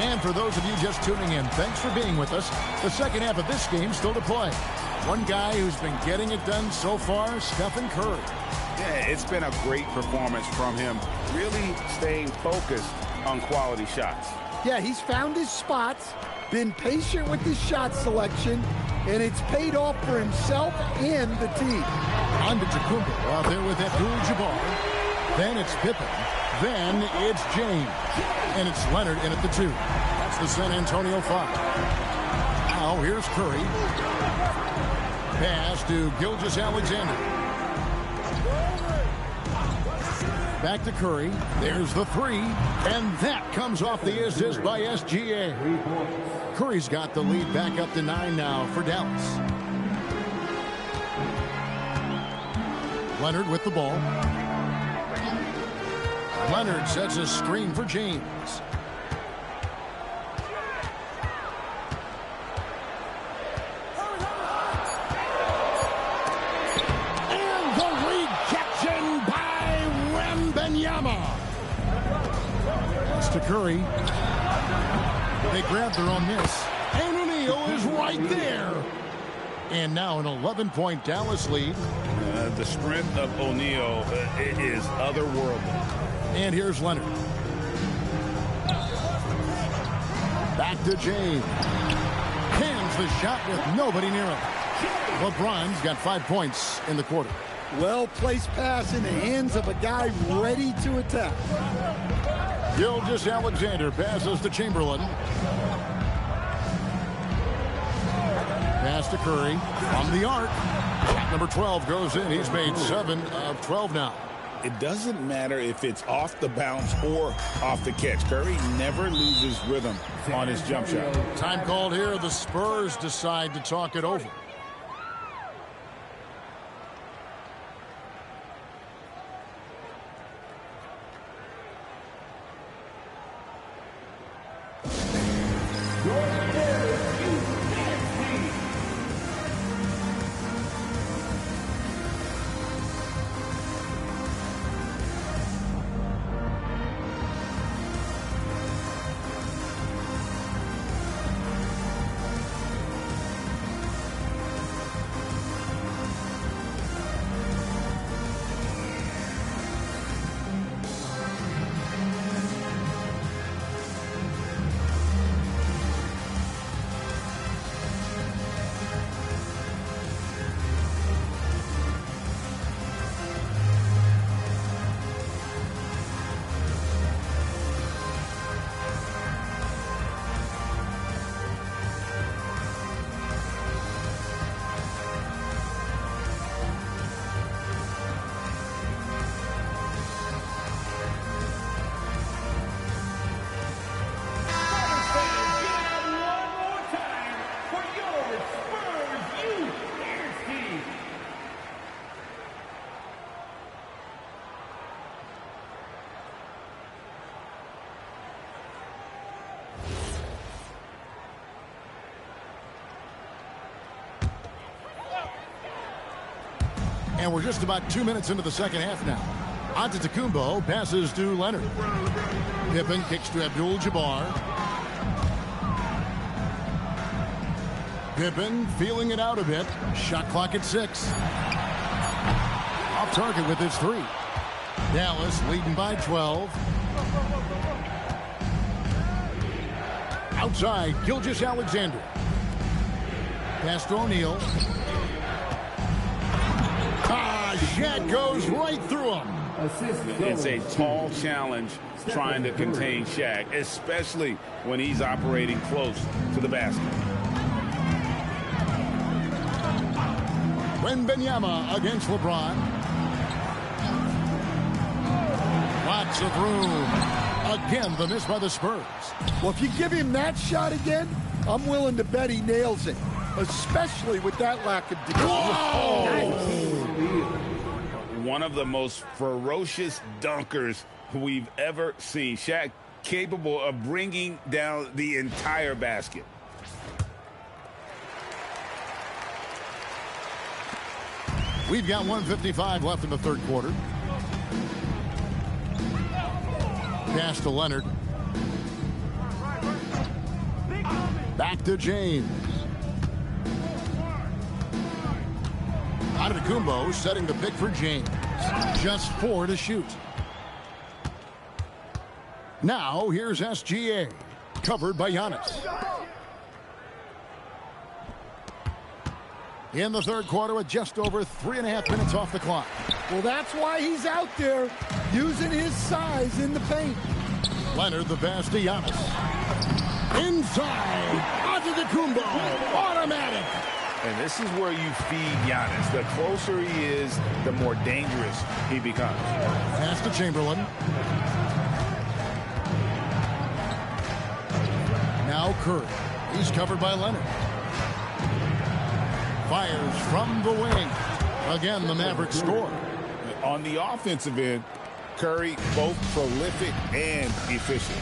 F: And for those of you just tuning in, thanks for being with us. The second half of this game still to play. One guy who's been getting it done so far, Stephen Curry.
H: Yeah, it's been a great performance from him, really staying focused on quality shots.
G: Yeah, he's found his spots, been patient with his shot selection, and it's paid off for himself and the team.
F: On to Tacumbo out there with Abdul-Jabbar. Then it's Pippen. Then it's James. And it's Leonard in at the 2. That's the San Antonio 5. Now here's Curry. Pass to Gilgeous-Alexander. Back to Curry. There's the 3. And that comes off the assist by SGA. Curry's got the lead back up to 9 now for Dallas. Leonard with the ball. Leonard sets a screen for James. And the rejection by Wembanyama. It's to Curry. They grab their own miss. And O'Neal is right there. And now an 11-point Dallas lead.
B: The strength of O'Neal is otherworldly.
F: And here's Leonard. Back to James. Hands the shot with nobody near him. LeBron's got 5 points in the quarter.
G: Well-placed pass in the hands of a guy ready to attack.
F: Gilgeous-Alexander passes to Chamberlain. Pass to Curry. From the arc. Shot number 12 goes in. He's made 7 of 12 now.
B: It doesn't matter if it's off the bounce or off the catch. Curry never loses rhythm on his jump shot.
F: Time called here. The Spurs decide to talk it over. And we're just about 2 minutes into the second half now. Antetokounmpo passes to Leonard. Pippen kicks to Abdul-Jabbar. Pippen feeling it out a bit. Shot clock at 6. Off target with his 3. Dallas leading by 12. Outside, Gilgeous-Alexander. Pass to O'Neal. Shaq goes right through him.
I: It's a tall challenge trying to contain Shaq, especially when he's operating close to the basket.
F: Wembanyama against LeBron. Lots of room. Again, the miss by the Spurs.
G: Well, if you give him that shot again, I'm willing to bet he nails it, especially with that lack of defense.
I: One of the most ferocious dunkers we've ever seen. Shaq capable of bringing down the entire basket.
F: We've got 1:55 left in the third quarter. Pass to Leonard. Back to James. Antetokounmpo setting the pick for James. Just 4 to shoot. Now here's SGA. Covered by Giannis. In the third quarter with just over 3.5 minutes off the clock.
G: Well, that's why he's out there using his size in the paint.
F: Leonard the pass to Giannis. Inside. Antetokounmpo. Automatic.
I: And this is where you feed Giannis. The closer he is, the more dangerous he becomes.
F: Pass to Chamberlain. Now Curry. He's covered by Leonard. Fires from the wing. Again, the Mavericks score.
I: On the offensive end, Curry both prolific and efficient.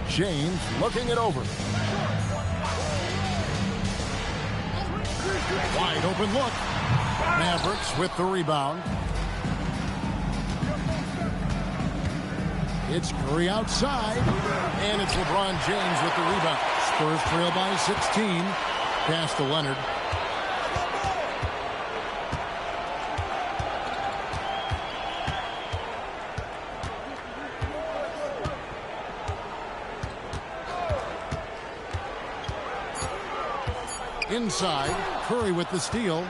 F: James looking it over. Wide open look. Mavericks with the rebound. It's Curry outside. And it's LeBron James with the rebound. Spurs trail by 16. Pass to Leonard. Inside, Curry with the steal.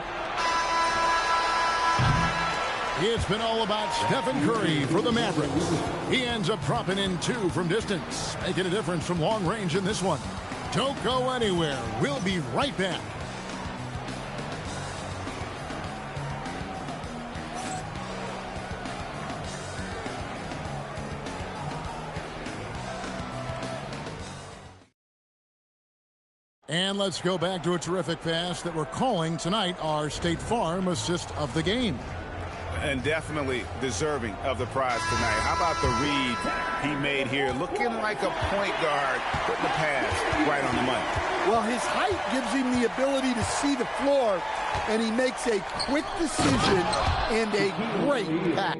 F: It's been all about Stephen Curry for the Mavericks. He ends up dropping in 2 from distance, making a difference from long range in this one. Don't go anywhere. We'll be right back. And let's go back to a terrific pass that we're calling tonight our State Farm assist of the game.
I: And definitely deserving of the prize tonight. How about the read he made here? Looking like a point guard, putting the pass right on the money.
G: Well, his height gives him the ability to see the floor, and he makes a quick decision and a great pass.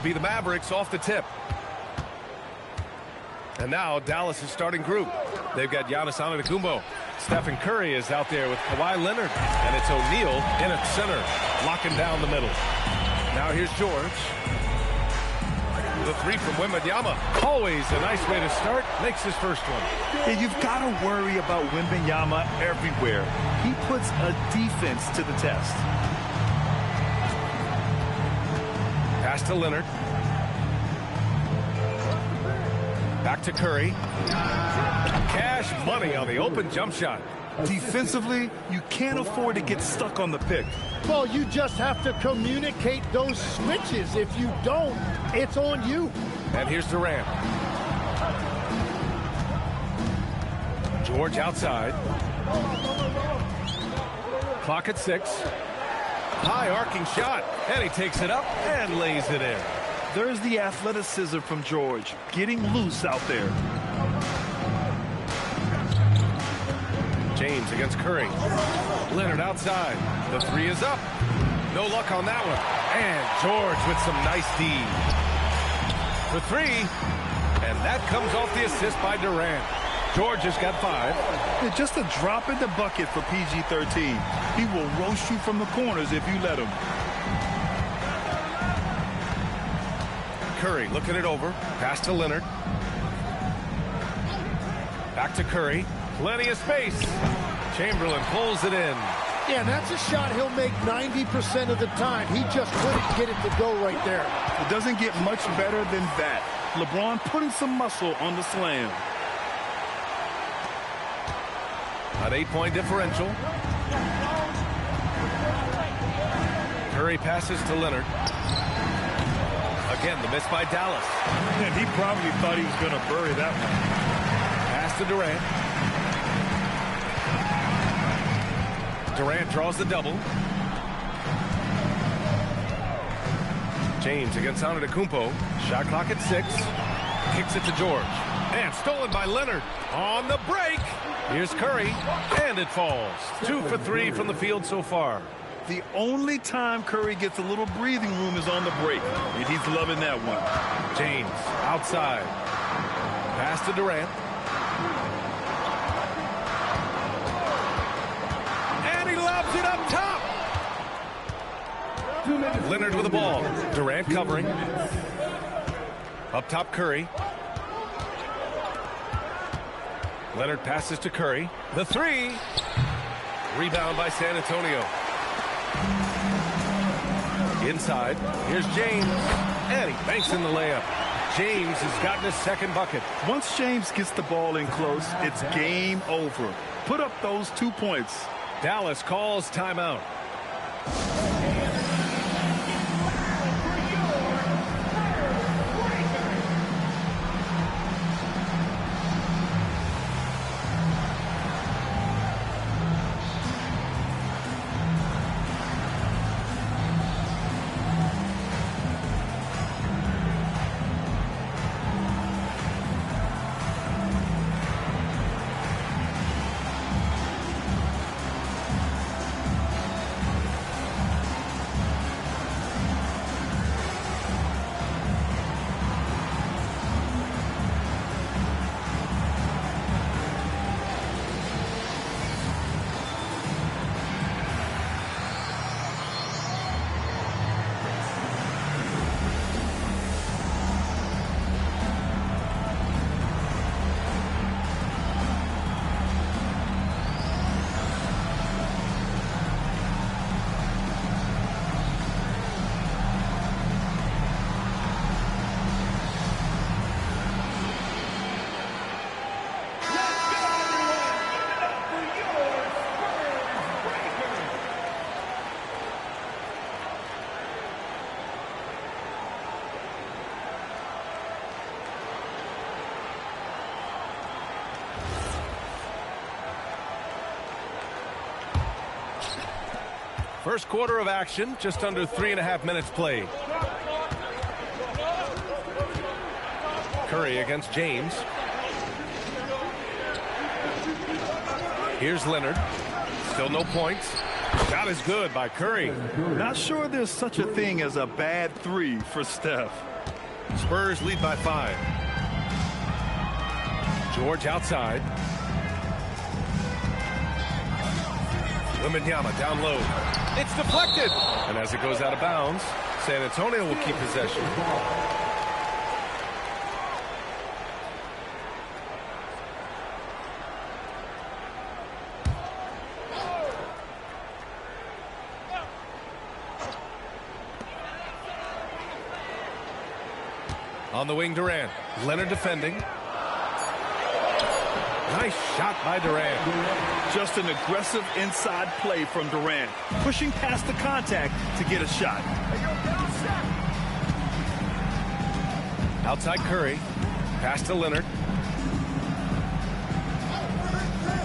A: be the Mavericks off the tip. And now Dallas' starting group. They've got Giannis Antetokounmpo. Stephen Curry is out there with Kawhi Leonard. And it's O'Neal in at center, locking down the middle. Now here's George. The three from Wembanyama. Always a nice way to start. Makes his first one.
B: And you've got to worry about Wembanyama everywhere. He puts a defense to the test.
A: Pass to Leonard. Back to Curry. Cash money on the open jump shot.
B: Defensively, you can't afford to get stuck on the pick.
G: Well, you just have to communicate those switches. If you don't, it's on you.
A: And here's Durant. George outside. Clock at 6. High arcing shot. And he takes it up and lays it in.
B: There's the athleticism from George, getting loose out there.
A: James against Curry. Leonard outside. The three is up. No luck on that one. And George with some nice D. For three. And that comes off the assist by Durant. George has got 5.
B: Just a drop in the bucket for PG-13. He will roast you from the corners if you let him.
A: Curry looking it over. Pass to Leonard. Back to Curry. Plenty of space. Chamberlain pulls it in.
G: Yeah, that's a shot he'll make 90% of the time. He just couldn't get it to go right there.
B: It doesn't get much better than that. LeBron putting some muscle on the slam.
A: An 8-point differential. Curry passes to Leonard. Again, the miss by Dallas.
B: And he probably thought he was going to bury that one.
A: Pass to Durant. Durant draws the double. James against Antetokounmpo. Shot clock at 6. Kicks it to George. And stolen by Leonard. On the break. Here's Curry. And it falls. 2 for 3 from the field so far.
B: The only time Curry gets a little breathing room is on the break. And he's loving that one.
A: James outside. Pass to Durant. And he lobs it up top. Leonard with the ball. Durant covering. Up top, Curry. Leonard passes to Curry. The three. Rebound by San Antonio. Inside. Here's James. And he banks in the layup. James has gotten his second bucket.
B: Once James gets the ball in close, it's game over. Put up those 2 points.
A: Dallas calls timeout. First quarter of action, just under 3.5 minutes played. Curry against James. Here's Leonard. Still no points. Shot is good by Curry.
B: Not sure there's such a thing as a bad three for Steph.
A: Spurs lead by 5. George outside. Wembanyama down low. It's deflected. And as it goes out of bounds, San Antonio will keep possession. On the wing, Durant. Leonard defending. Nice shot by Durant.
B: Just an aggressive inside play from Durant, pushing past the contact to get a shot.
A: Outside Curry. Pass to Leonard.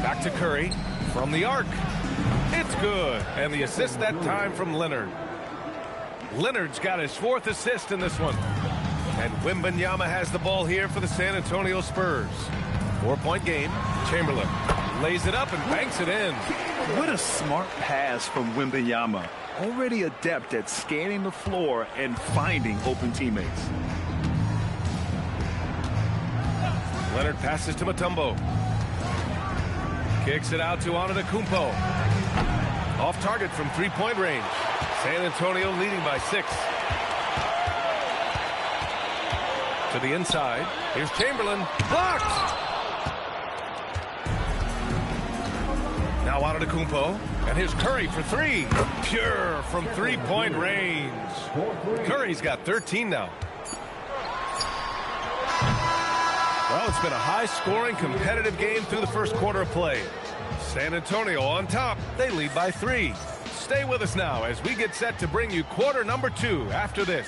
A: Back to Curry. From the arc. It's good. And the assist that time from Leonard. Leonard's got his 4th assist in this one. And Wembanyama has the ball here for the San Antonio Spurs. 4-point game. Chamberlain lays it up and banks it in.
B: What a smart pass from Wembanyama. Already adept at scanning the floor and finding open teammates.
A: Leonard passes to Mutombo. Kicks it out to Antetokounmpo. Off target from 3-point range. San Antonio leading by 6. To the inside. Here's Chamberlain. Blocked! Now Antetokounmpo. And here's Curry for 3. Pure from 3-point range. Curry's got 13 now. Well, it's been a high-scoring, competitive game through the first quarter of play. San Antonio on top. They lead by 3. Stay with us now as we get set to bring you quarter number 2 after this.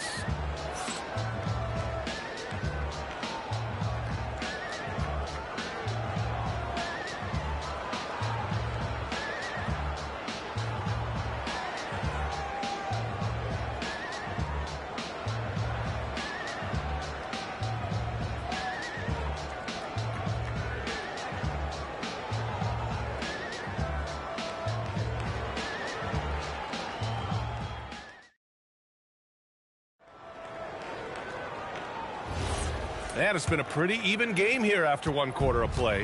A: And it's been a pretty even game here after 1 quarter of play.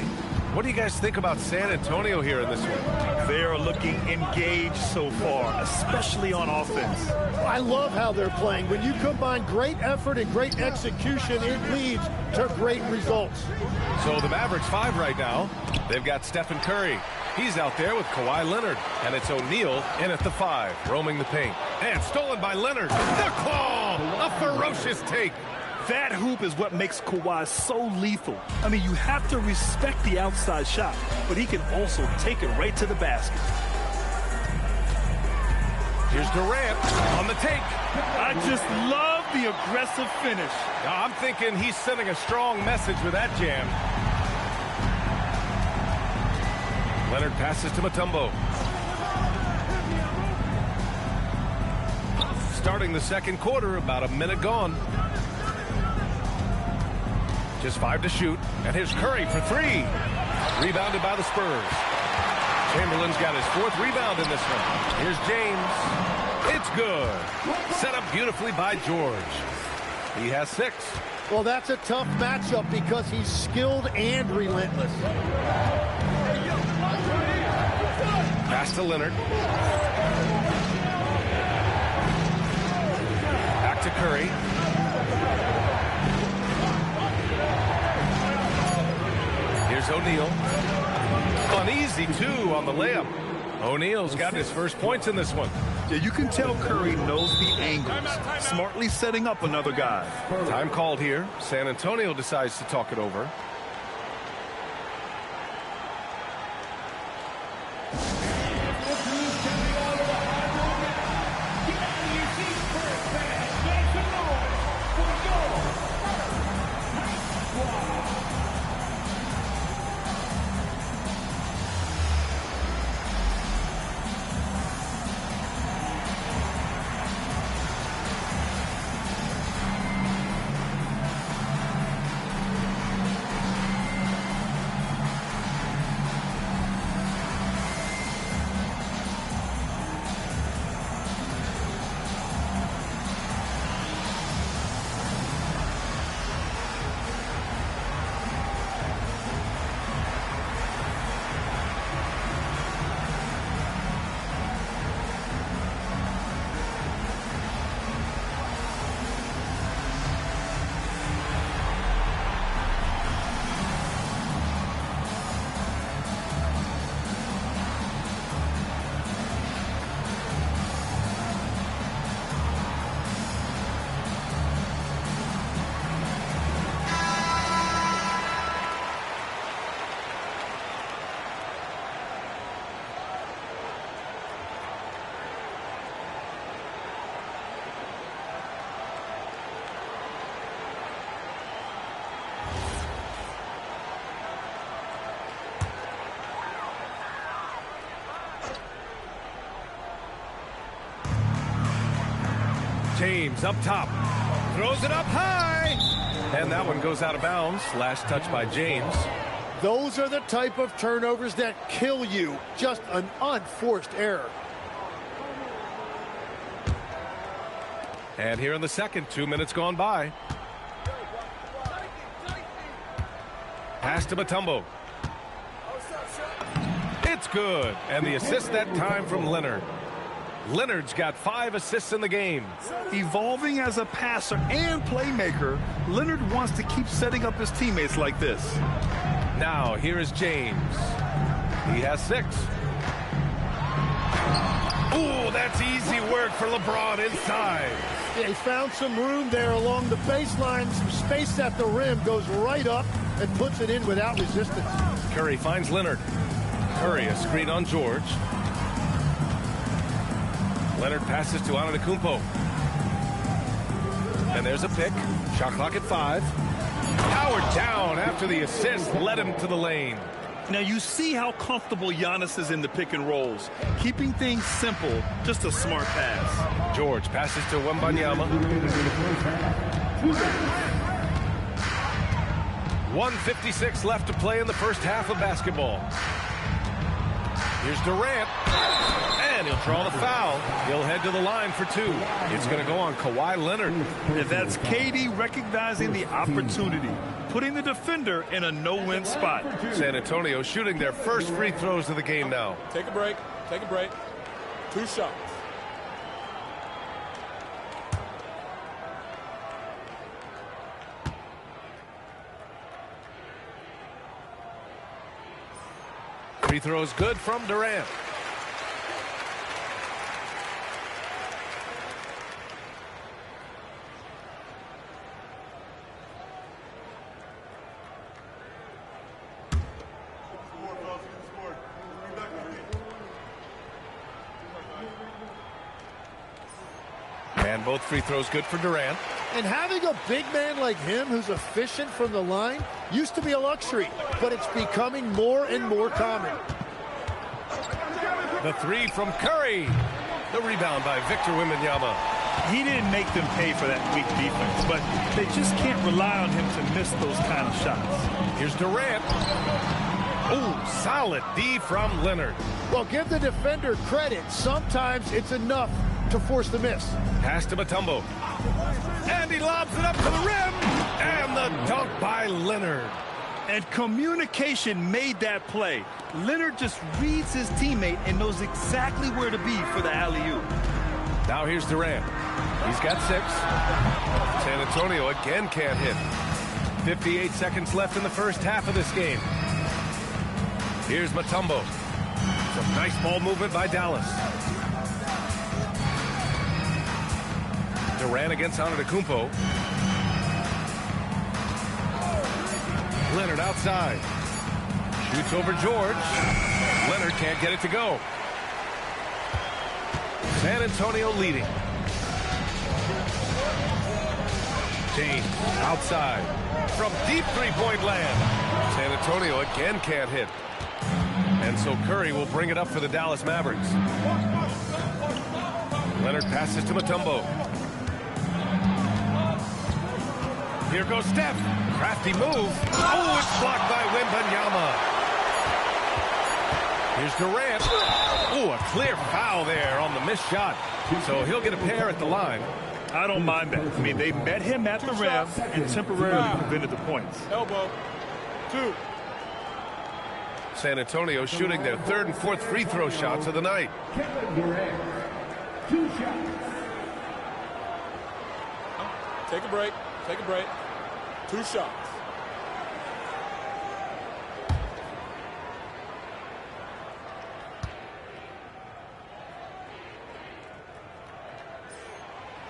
A: What do you guys think about San Antonio here in this one?
B: They are looking engaged so far, especially on offense.
G: I love how they're playing. When you combine great effort and great execution, it leads to great results.
A: So the Mavericks 5 right now. They've got Stephen Curry. He's out there with Kawhi Leonard. And it's O'Neal in at the 5, roaming the paint. And stolen by Leonard. The call! A ferocious take.
B: That hoop is what makes Kawhi so lethal. I mean, you have to respect the outside shot, but he can also take it right to the basket.
A: Here's Durant on the take.
B: I just love the aggressive finish.
A: Now, I'm thinking he's sending a strong message with that jam. Leonard passes to Mutombo. Starting the second quarter, about a minute gone. Just 5 to shoot. And here's Curry for 3. Rebounded by the Spurs. Chamberlain's got his 4th rebound in this one. Here's James. It's good. Set up beautifully by George. He has 6.
G: Well, that's a tough matchup because he's skilled and relentless.
A: Pass to Leonard. Back to Curry. Here's O'Neal. Uneasy, too, on the layup. O'Neal's got his first points in this one.
B: Yeah, you can tell Curry knows the angles, smartly setting up another guy.
A: Time called here. San Antonio decides to talk it over. James up top. Throws it up high. And that one goes out of bounds. Last touch by James.
G: Those are the type of turnovers that kill you. Just an unforced error.
A: And here in the second, 2 minutes gone by. Pass to Mutombo. It's good. And the assist that time from Leonard. Leonard's got 5 assists in the game.
B: Evolving as a passer and playmaker, Leonard wants to keep setting up his teammates like this.
A: Now, here is James. He has 6. Ooh, that's easy work for LeBron inside.
G: They found some room there along the baseline. Some space at the rim, goes right up and puts it in without resistance.
A: Curry finds Leonard. Curry, a screen on George. Leonard passes to Antetokounmpo. And there's a pick. Shot clock at 5. Powered down after the assist led him to the lane.
B: Now you see how comfortable Giannis is in the pick and rolls. Keeping things simple, just a smart pass.
A: George passes to Wembanyama. 1:56 left to play in the first half of basketball. Here's Durant. And he'll draw the foul. He'll head to the line for 2. It's going to go on Kawhi Leonard.
B: And that's KD recognizing the opportunity, putting the defender in a no-win spot.
A: San Antonio shooting their first free throws of the game now.
E: Take a break. Take a break. 2 shots.
A: Free throws good from Durant. And both free throws good for Durant.
G: And having a big man like him who's efficient from the line used to be a luxury, but it's becoming more and more common.
A: The 3 from Curry. The rebound by Victor Wembanyama.
B: He didn't make them pay for that weak defense, but they just can't rely on him to miss those kind of shots.
A: Here's Durant. Oh, solid D from Leonard.
G: Well, give the defender credit. Sometimes it's enough to force the miss.
A: Pass to Mutombo. And he lobs it up to the rim. And the dunk by Leonard.
B: And communication made that play. Leonard just reads his teammate and knows exactly where to be for the alley-oop.
A: Now here's Durant. He's got 6. San Antonio again can't hit. 58 seconds left in the first half of this game. Here's Mutombo. Some nice ball movement by Dallas. Durant against Antetokounmpo. Leonard outside. Shoots over George. Leonard can't get it to go. San Antonio leading. James outside. From deep three-point land. San Antonio again can't hit. And so Curry will bring it up for the Dallas Mavericks. Leonard passes to Mutombo. Here goes Steph. Crafty move. Oh, it's blocked by Wembanyama. Here's Durant. Oh, a clear foul there on the missed shot. So he'll get a pair at the line.
B: I don't mind that. I mean, they met him at the rim and temporarily prevented the points.
E: Elbow. 2.
A: San Antonio shooting their 3rd and 4th free throw shots of the night.
E: Kevin Durant. 2 shots. Take a break. Take a break. 2 shots.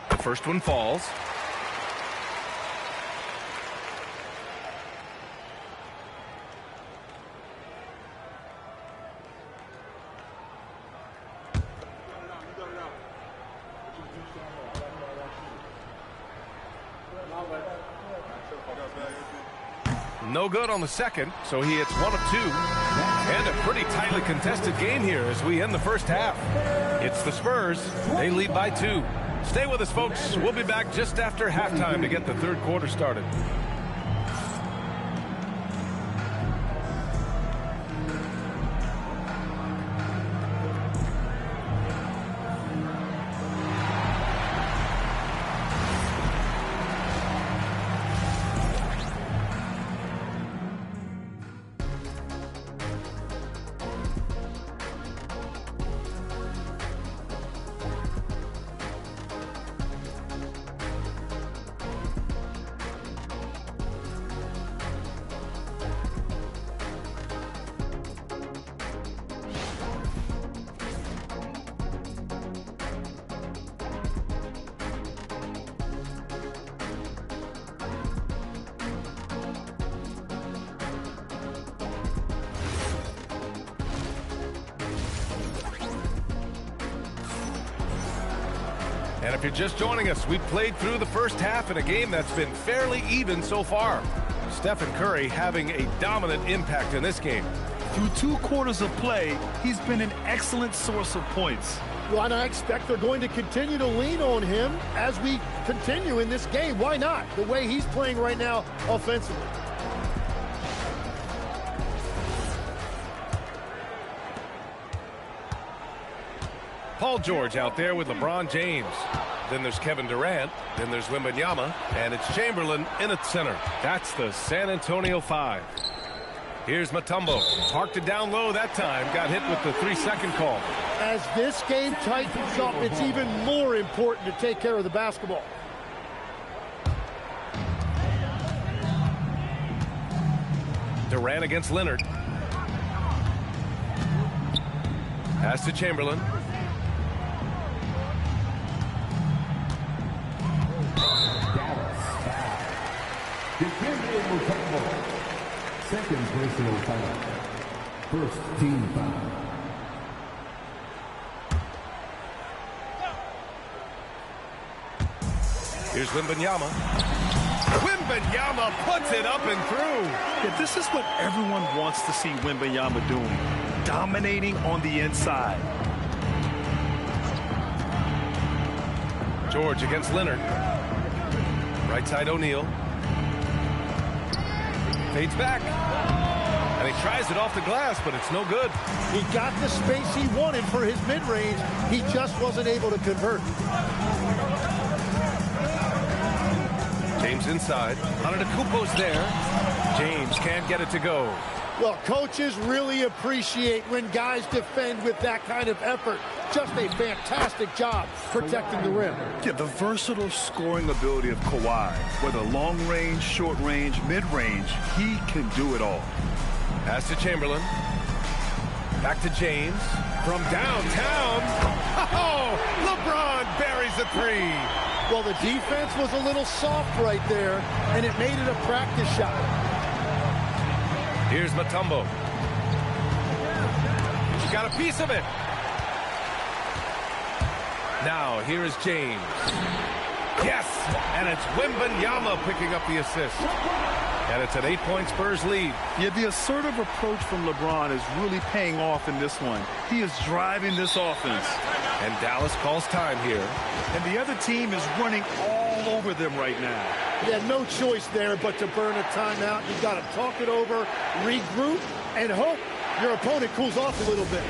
A: The first one falls. No good on the second, so he hits 1 of 2. And a pretty tightly contested game here as we end the first half. It's the Spurs. They lead by 2. Stay with us, folks. We'll be back just after halftime to get the third quarter started. And if you're just joining us, we've played through the first half in a game that's been fairly even so far. Stephen Curry having a dominant impact in this game.
B: Through 2 quarters of play, he's been an excellent source of points.
G: Well, and I expect they're going to continue to lean on him as we continue in this game. Why not? The way he's playing right now offensively.
A: Paul George out there with LeBron James. Then there's Kevin Durant. Then there's Wembanyama. And it's Chamberlain in at center. That's the San Antonio 5. Here's Mutombo. Parked it down low that time. Got hit with the 3-second call.
G: As this game tightens up, it's even more important to take care of the basketball.
A: Durant against Leonard. Pass to Chamberlain.
E: Second personal foul. First team foul.
A: Here's Wembanyama. Wembanyama puts it up and through.
B: Yeah, this is what everyone wants to see Wembanyama doing. Dominating on the inside.
A: George against Leonard. Right side O'Neal. Fades back. And he tries it off the glass, but it's no good.
G: He got the space he wanted for his mid-range. He just wasn't able to convert.
A: James inside. Antetokounmpo's there. James can't get it to go.
G: Well, coaches really appreciate when guys defend with that kind of effort. Just a fantastic job protecting the rim.
B: Yeah, the versatile scoring ability of Kawhi, whether long range, short range, mid range, he can do it all.
A: Pass to Chamberlain. Back to James. From downtown. Oh, LeBron buries a 3.
G: Well, the defense was a little soft right there, and it made it a practice shot.
A: Here's Mutombo. She got a piece of it. Now, here is James. Yes! And it's Wembanyama picking up the assist. And it's an 8-point Spurs lead.
B: Yeah, the assertive approach from LeBron is really paying off in this one. He is driving this offense.
A: And Dallas calls time here.
B: And the other team is running all over them right now.
G: Yeah, no choice there but to burn a timeout. You've got to talk it over, regroup, and hope your opponent cools off a little bit.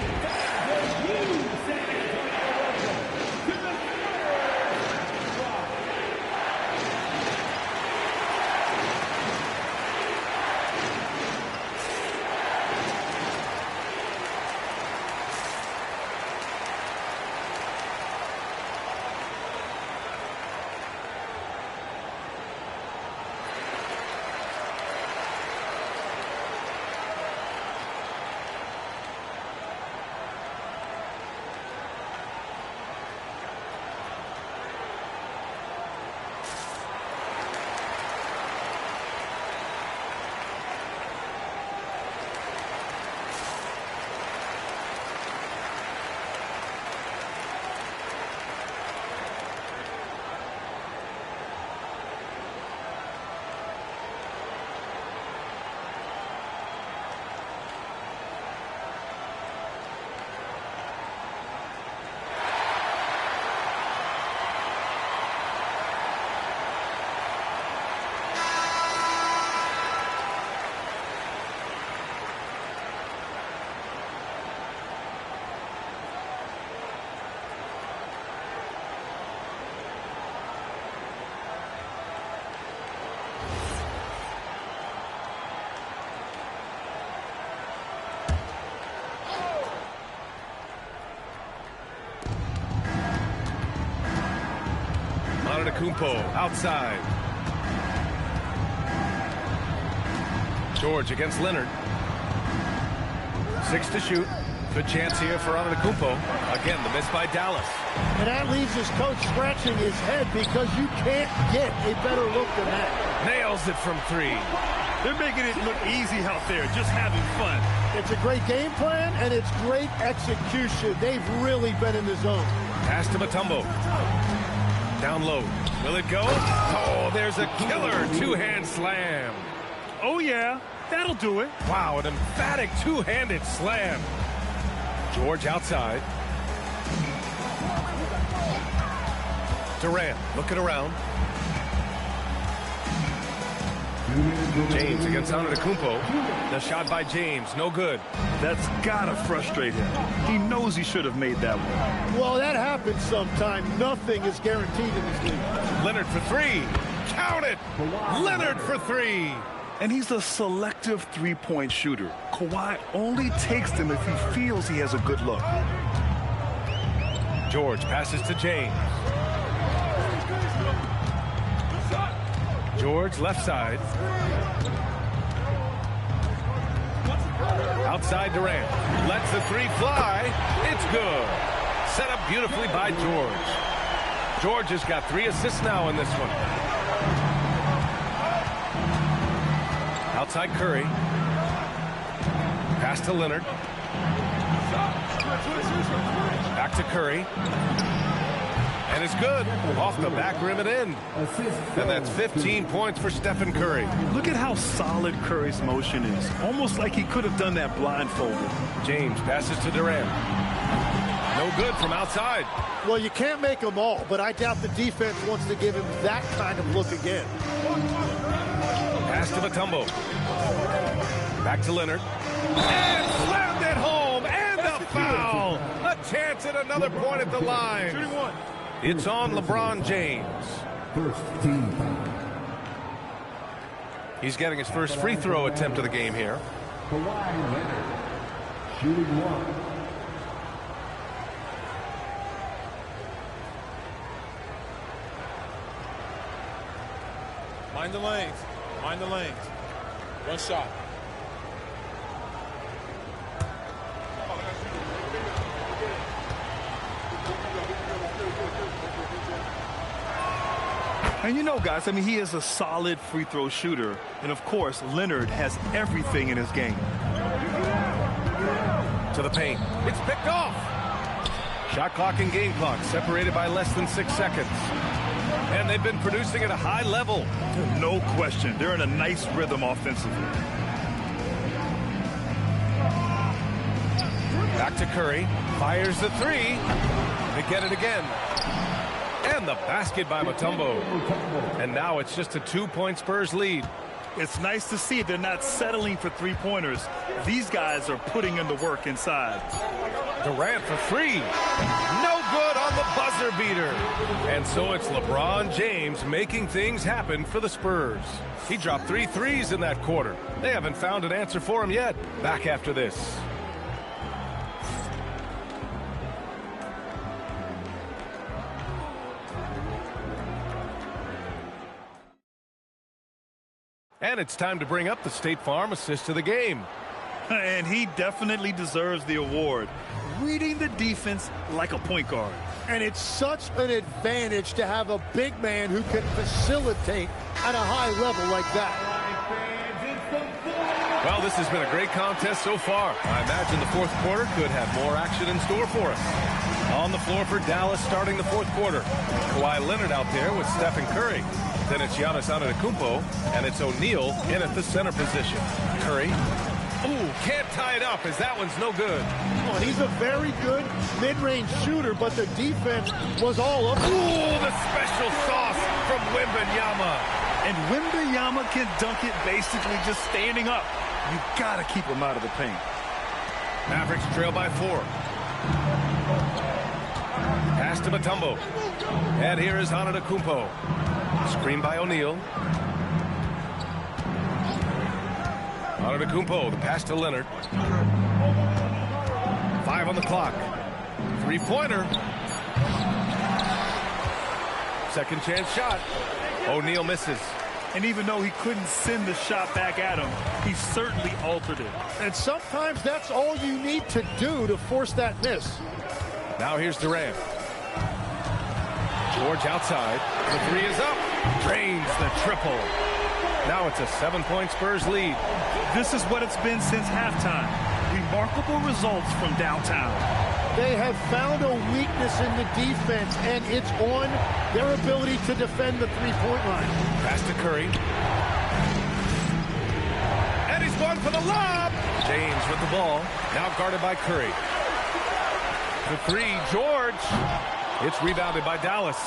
A: Antetokounmpo outside. George against Leonard. 6 to shoot. Good chance here for Antetokounmpo. Again, the miss by Dallas.
G: And that leaves his coach scratching his head because you can't get a better look than that.
A: Nails it from 3.
B: They're making it look easy out there, just having fun.
G: It's a great game plan, and it's great execution. They've really been in the zone.
A: Pass to Mutombo. Down low. Will it go? Oh, there's a killer two-hand slam.
B: Oh, yeah, that'll do it.
A: Wow, an emphatic two-handed slam. George outside. Durant looking around. James against Antetokounmpo. The shot by James, no good.
B: That's gotta frustrate him. He knows he should have made that one.
G: Well, that happens sometime. Nothing is guaranteed in this league.
A: Leonard for 3. Count it! Leonard for 3.
B: And he's a selective three-point shooter. Kawhi only takes them if he feels he has a good look.
A: George passes to James. George left side. Outside Durant. Lets the 3 fly. It's good. Set up beautifully by George. George has got 3 assists now in this one. Outside Curry. Pass to Leonard. Back to Curry. And it's good. Off the back rim and in. And that's 15 points for Stephen Curry.
B: Look at how solid Curry's motion is. Almost like he could have done that blindfolded.
A: James passes to Durant. No good from outside.
G: Well, you can't make them all, but I doubt the defense wants to give him that kind of look again.
A: Pass to Mutombo. Back to Leonard. And slammed it home. And a foul. A chance at another point at the line. It's on LeBron James.
E: First team.
A: He's getting his first free throw attempt of the game here.
E: Kawhi Leonard. Shooting 1.
J: Mind the lanes. Mind the lanes. One shot.
B: And you know, guys, I mean, he is a solid free throw shooter. And, of course, Leonard has everything in his game.
A: To the paint. It's picked off. Shot clock and game clock separated by less than 6 seconds. And they've been producing at a high level.
B: No question. They're in a nice rhythm offensively.
A: Back to Curry. Fires the 3. They get it again. And the basket by Mutombo. And now it's just a 2-point Spurs lead.
B: It's nice to see they're not settling for three-pointers. These guys are putting in the work inside.
A: Durant for 3. No good on the buzzer beater. And so it's LeBron James making things happen for the Spurs. He dropped 3 threes in that quarter. They haven't found an answer for him yet. Back after this. And it's time to bring up the State Farm assist of the game.
B: And he definitely deserves the award. Reading the defense like a point guard.
G: And it's such an advantage to have a big man who can facilitate at a high level like that.
A: Well, this has been a great contest so far. I imagine the fourth quarter could have more action in store for us. On the floor for Dallas starting the fourth quarter. Kawhi Leonard out there with Stephen Curry. Then it's Giannis Antetokounmpo, and it's O'Neal in at the center position. Curry. Ooh, can't tie it up as that one's no good.
G: Oh, and he's a very good mid-range shooter, but the defense was all up.
A: Ooh, the special sauce from Wembanyama.
B: And Wembanyama can dunk it basically just standing up. You gotta keep him out of the paint.
A: Mavericks trail by 4. Pass to Mutombo. And here is Antetokounmpo. Screen by O'Neal. Antetokounmpo, the pass to Leonard. 5 on the clock. 3-pointer. Second chance shot. O'Neal misses.
B: And even though he couldn't send the shot back at him, he certainly altered it.
F: And sometimes that's all you need to do to force that miss.
A: Now here's Durant. George outside. The three is up. Drains the triple. Now it's a 7-point Spurs lead.
B: This is what it's been since halftime. Remarkable results from downtown.
F: They have found a weakness in the defense, and it's on their ability to defend the three-point line.
A: Pass to Curry. And he's going for the lob. James with the ball. Now guarded by Curry. The three, George. It's rebounded by Dallas.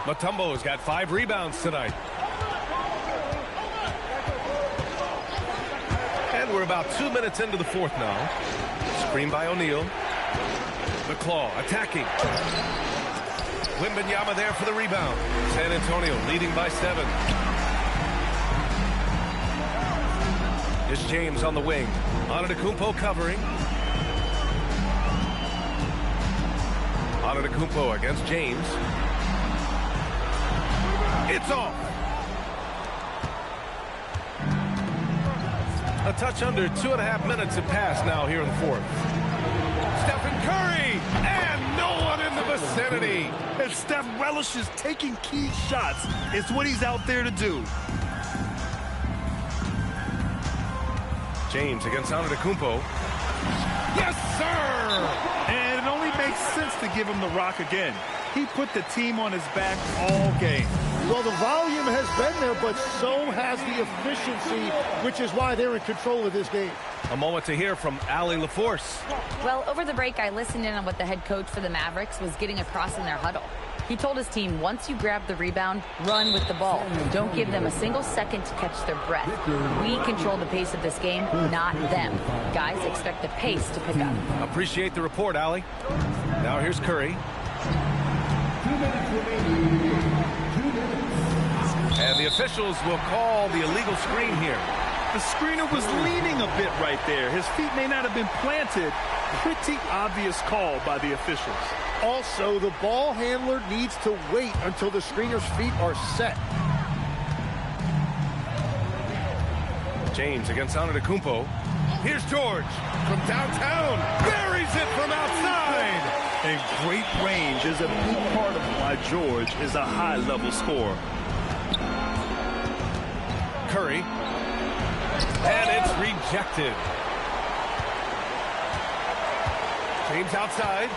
A: Mutombo's got 5 rebounds tonight. And we're about 2 minutes into the fourth now. Screen by O'Neal. The claw attacking. Wembanyama there for the rebound. San Antonio leading by 7. It's James on the wing. Antetokounmpo covering. Antetokounmpo against James. It's off. A touch under 2.5 minutes have passed now here in the fourth. Stephen Curry, and no one in the vicinity.
B: And Steph relishes taking key shots. It's what he's out there to do.
A: James against Antetokounmpo. Yes, sir!
B: And it only makes sense to give him the rock again. He put the team on his back all game.
F: Well, the volume has been there, but so has the efficiency, which is why they're in control of this game.
A: A moment to hear from Allie LaForce.
D: Well, over the break, I listened in on what the head coach for the Mavericks was getting across in their huddle. He told his team, once you grab the rebound, run with the ball. Don't give them a single second to catch their breath. We control the pace of this game, not them. Guys, expect the pace to pick up.
A: Appreciate the report, Allie. Now here's Curry. And the officials will call the illegal screen here.
B: The screener was leaning a bit right there. His feet may not have been planted. Pretty obvious call by the officials.
F: Also, the ball handler needs to wait until the screener's feet are set.
A: James against Antetokounmpo. Here's George from downtown. Buries it from outside.
B: And great range is a big part of why George is a high-level scorer.
A: Curry. And it's rejected. James outside.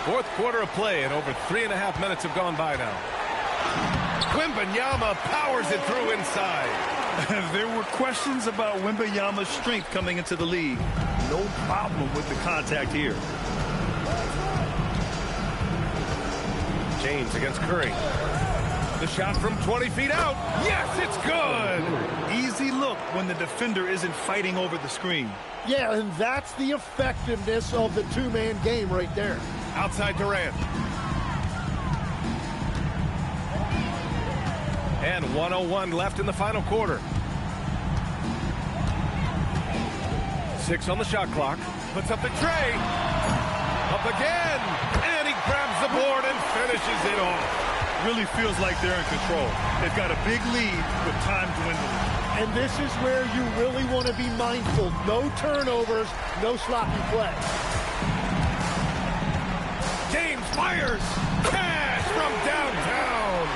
A: Fourth quarter of play, and over 3.5 minutes have gone by now. Wembanyama powers it through inside.
B: There were questions about Wembanyama's strength coming into the league. No problem with the contact here.
A: James against Curry. The shot from 20 feet out. Yes, it's good.
B: Easy look when the defender isn't fighting over the screen.
F: Yeah, and that's the effectiveness of the two-man game right there.
A: Outside Durant. And 1:01 left in the final quarter. 6 on the shot clock. Puts up the tray. Up again. And he grabs the board and finishes it off.
B: Really feels like they're in control. They've got a big lead with time dwindling.
F: And this is where you really want to be mindful. No turnovers, no sloppy play.
A: James fires. Cash from downtown.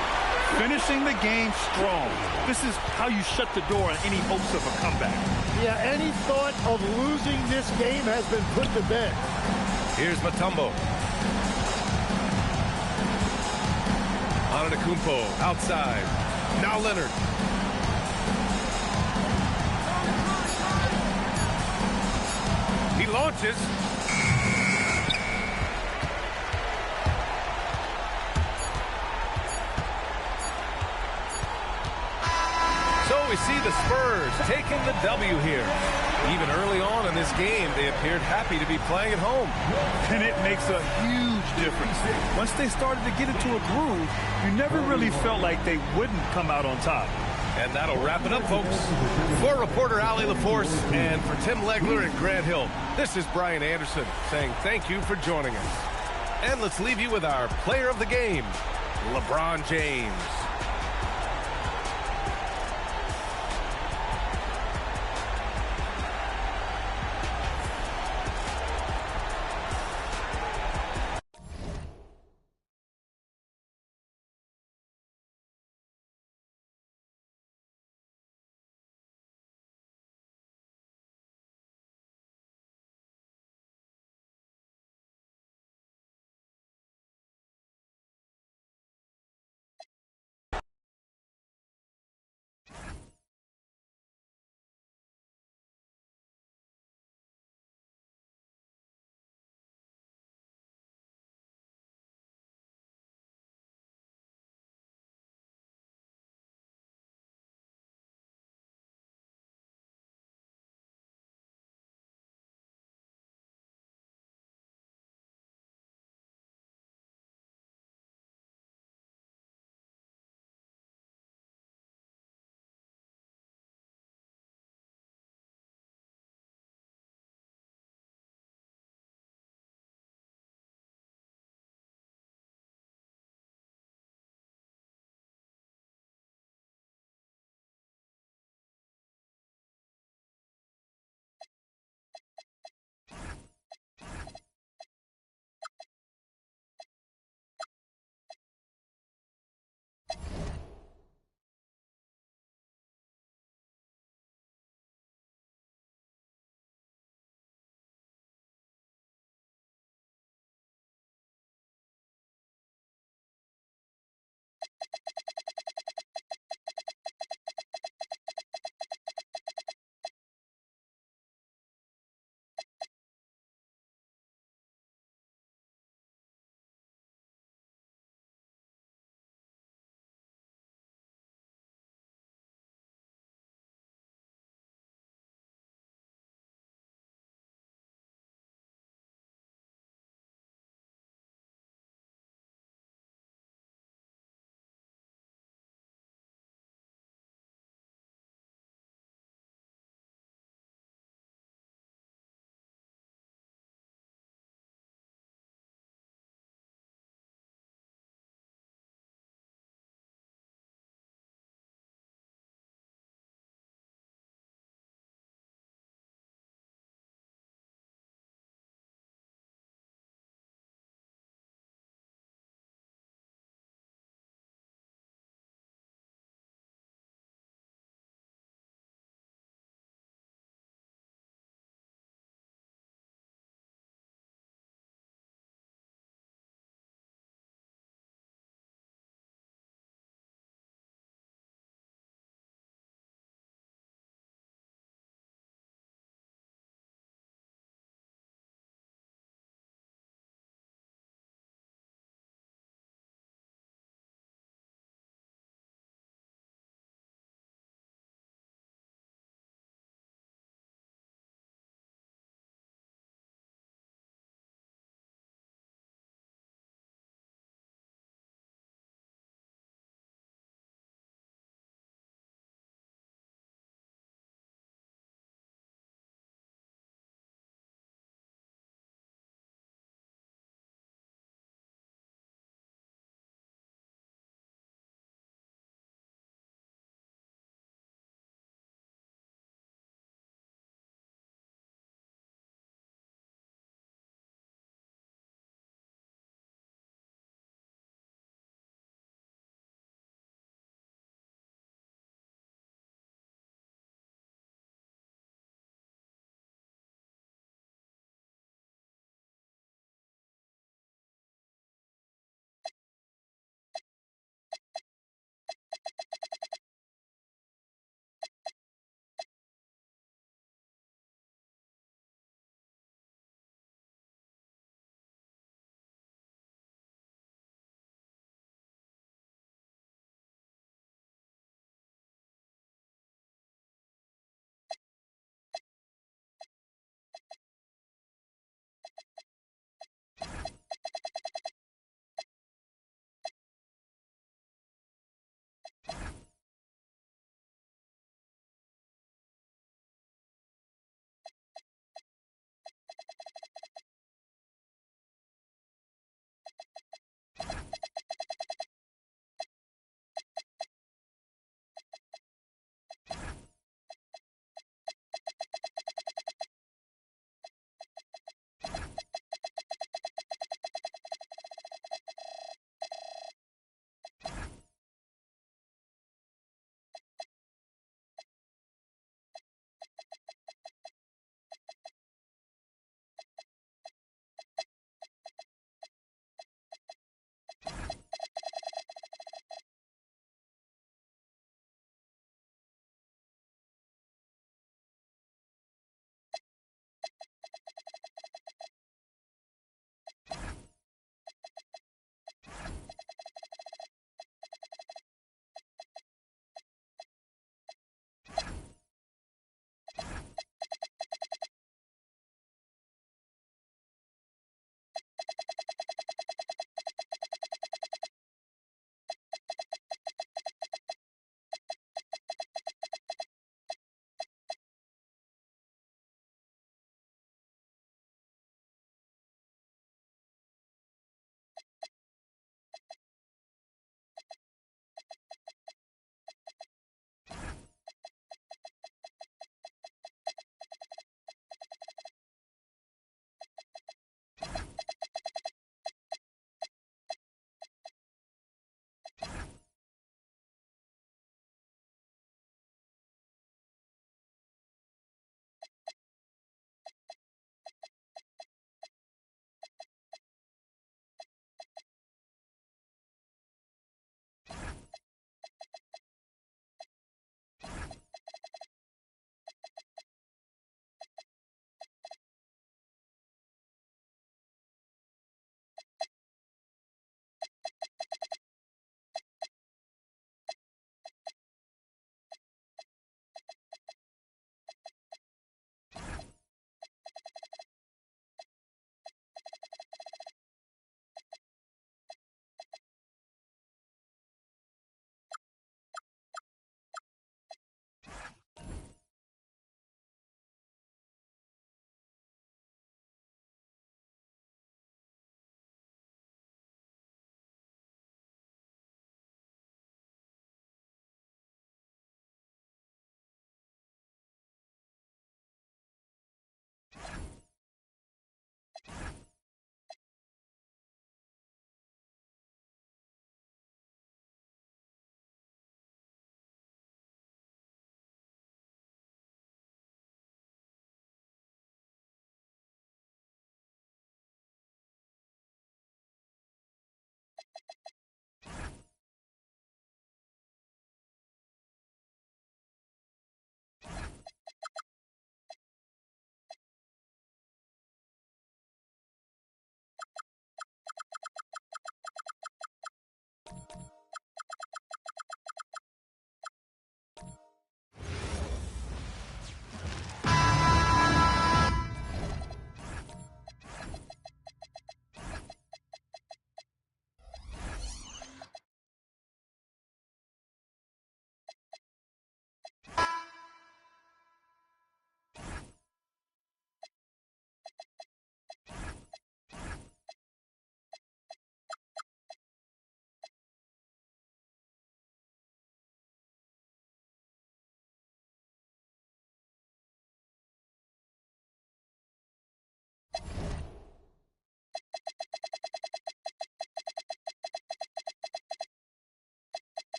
B: Finishing the game strong. This is how you shut the door on any hopes of a comeback.
F: Yeah, any thought of losing this game has been put to bed.
A: Here's Mutombo. Antetokounmpo outside. Now Leonard. He launches. So we see the Spurs taking the W here. Even early on in this game, they appeared happy to be playing at home.
B: And it makes a huge difference. Once they started to get into a groove, you never really felt like they wouldn't come out on top.
A: And that'll wrap it up, folks. For reporter Allie LaForce and for Tim Legler and Grant Hill, this is Brian Anderson saying thank you for joining us. And let's leave you with our player of the game, LeBron James.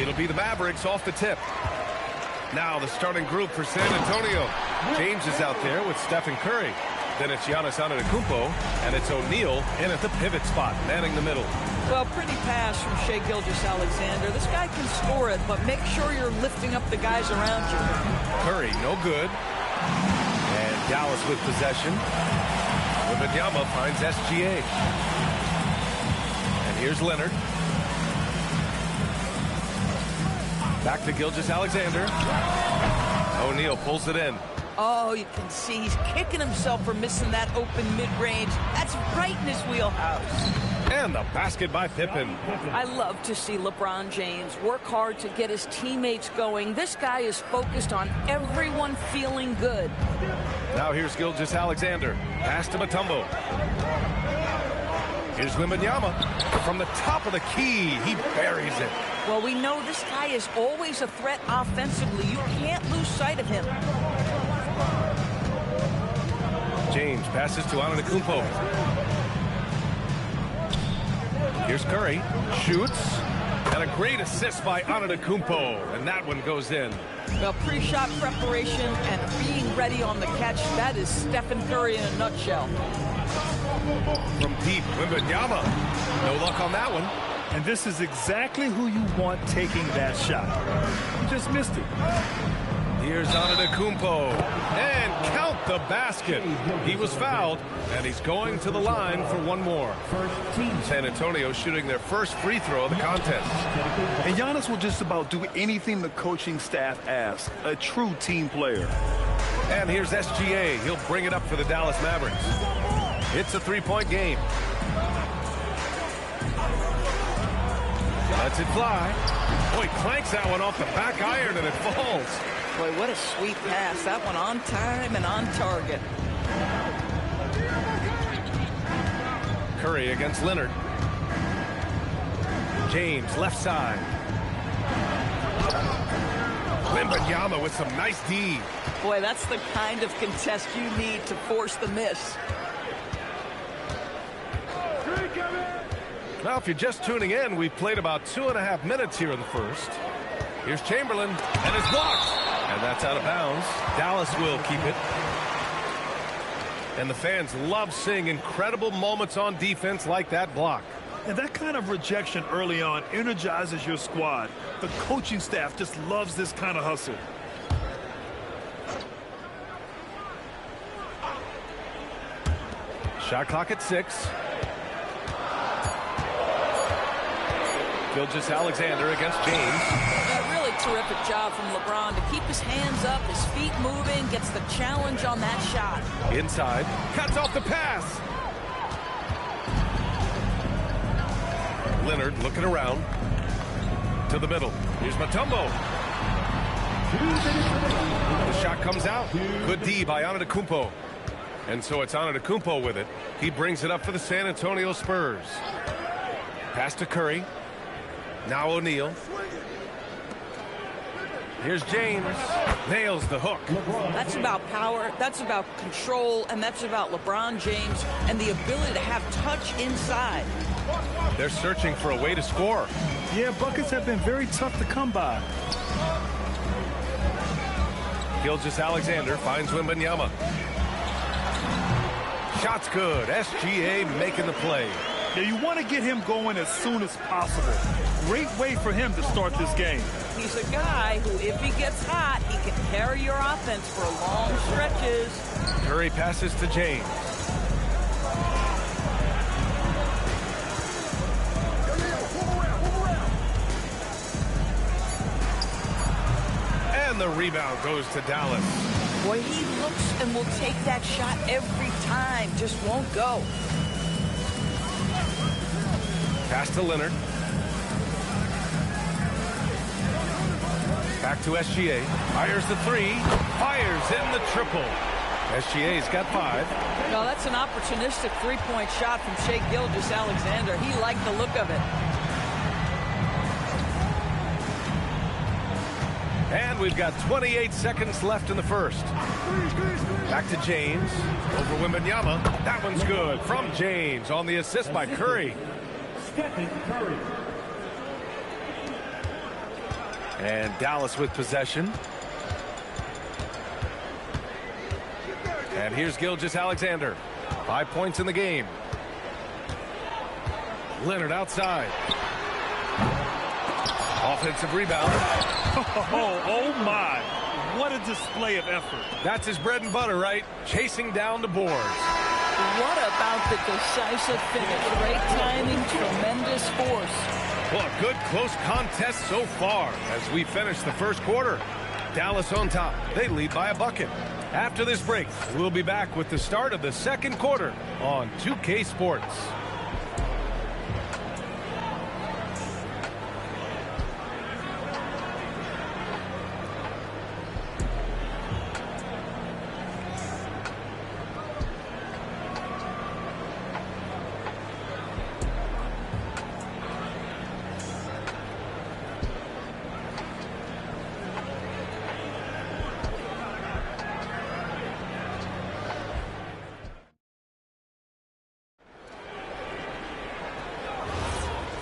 A: It'll be the Mavericks off the tip. Now the starting group for San Antonio. James is out there with Stephen Curry. Then it's Giannis Antetokounmpo, and it's O'Neal in at the pivot spot, manning the middle.
K: Well, pretty pass from Shai Gilgeous-Alexander. This guy can score it, but make sure you're lifting up the guys around you.
A: Curry, no good. And Dallas with possession. Wembanyama finds SGA. And here's Leonard. Back to Gilgeous-Alexander. O'Neal pulls it in.
K: Oh, you can see he's kicking himself for missing that open mid-range. That's right in his wheelhouse.
A: And the basket by Pippen.
K: I love to see LeBron James work hard to get his teammates going. This guy is focused on everyone feeling good.
A: Now here's Gilgeous-Alexander. Pass to Mutombo. Here's Wembanyama. From the top of the key, he buries it.
K: Well, we know this guy is always a threat offensively. You can't lose sight of him.
A: James passes to Antetokounmpo. Here's Curry. Shoots. And a great assist by Antetokounmpo. And that one goes in.
K: Well, pre-shot preparation and being ready on the catch, that is Stephen Curry in a nutshell.
A: From deep, Wembanyama. No luck on that one.
B: And this is exactly who you want taking that shot. You just missed it.
A: Here's Antetokounmpo. And count the basket. He was fouled, and he's going to the line for one more. San Antonio shooting their first free throw of the contest.
B: And Giannis will just about do anything the coaching staff asks. A true team player.
A: And here's SGA. He'll bring it up for the Dallas Mavericks. It's a three-point game. Lets it fly. Boy, clanks that one off the back iron and it falls.
K: Boy, what a sweet pass. That one on time and on target.
A: Curry against Leonard. James, left side. Wembanyama with some nice D.
K: Boy, that's the kind of contest you need to force the miss.
A: Now, if you're just tuning in, we've played about 2.5 minutes here in the first. Here's Chamberlain, and it's blocked. And that's out of bounds. Dallas will keep it. And the fans love seeing incredible moments on defense like that block.
B: And that kind of rejection early on energizes your squad. The coaching staff just loves this kind of hustle.
A: Shot clock at 6. Gilgeous-Alexander against James.
K: A really terrific job from LeBron to keep his hands up, his feet moving, gets the challenge on that shot.
A: Inside, cuts off the pass. Leonard looking around to the middle. Here's Mutombo. The shot comes out. Good D by Antetokounmpo. And so it's Antetokounmpo with it. He brings it up for the San Antonio Spurs. Pass to Curry. Now O'Neal. Here's James. Nails the hook.
K: That's about power, that's about control, and that's about LeBron James and the ability to have touch inside.
A: They're searching for a way to score.
B: Yeah, buckets have been very tough to come by.
A: Gilgeous-Alexander finds Wembanyama. Shot's good. SGA making the play.
B: Yeah, you want to get him going as soon as possible. Great way for him to start this game.
K: He's a guy who, if he gets hot, he can carry your offense for long stretches.
A: Curry passes to James. And the rebound goes to Dallas.
K: Boy, he looks and will take that shot every time. Just won't go.
A: Pass to Leonard. Back to SGA. Fires the three. Fires in the triple. SGA's got 5.
K: No, that's an opportunistic three-point shot from Shai Gilgeous-Alexander. He liked the look of it.
A: And we've got 28 seconds left in the first. Back to James. Over Wembanyama. That one's good. From James on the assist by Curry.
E: Stephen Curry.
A: And Dallas with possession. And here's Gilgeous-Alexander. 5 points in the game. Leonard outside. Offensive rebound.
B: Oh my. What a display of effort.
A: That's his bread and butter, right? Chasing down the boards.
K: What about the decisive finish? Great timing, tremendous force.
A: Well, a good close contest so far as we finish the first quarter. Dallas on top. They lead by a bucket. After this break, we'll be back with the start of the second quarter on 2K Sports.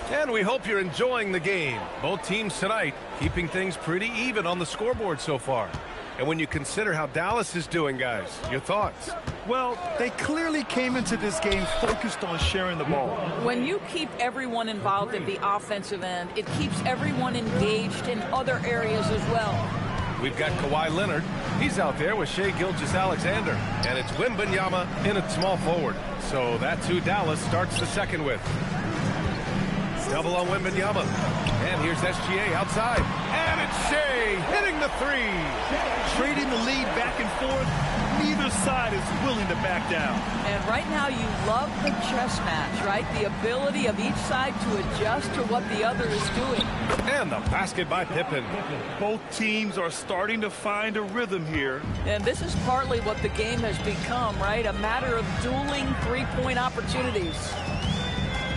A: And we hope you're enjoying the game. Both teams tonight keeping things pretty even on the scoreboard so far. And when you consider how Dallas is doing, guys, your thoughts?
B: Well, they clearly came into this game focused on sharing the ball.
K: When you keep everyone involved at the offensive end, it keeps everyone engaged in other areas as well.
A: We've got Kawhi Leonard. He's out there with Shai Gilgeous-Alexander. And it's Wembanyama in at small forward. So that's who Dallas starts the second with. Double on Wembanyama. And here's SGA outside. And it's Shai hitting the three.
B: Trading the lead back and forth. Neither side is willing to back down.
K: And right now you love the chess match, right? The ability of each side to adjust to what the other is doing.
A: And the basket by Pippen.
B: Both teams are starting to find a rhythm here.
K: And this is partly what the game has become, right? A matter of dueling three-point opportunities.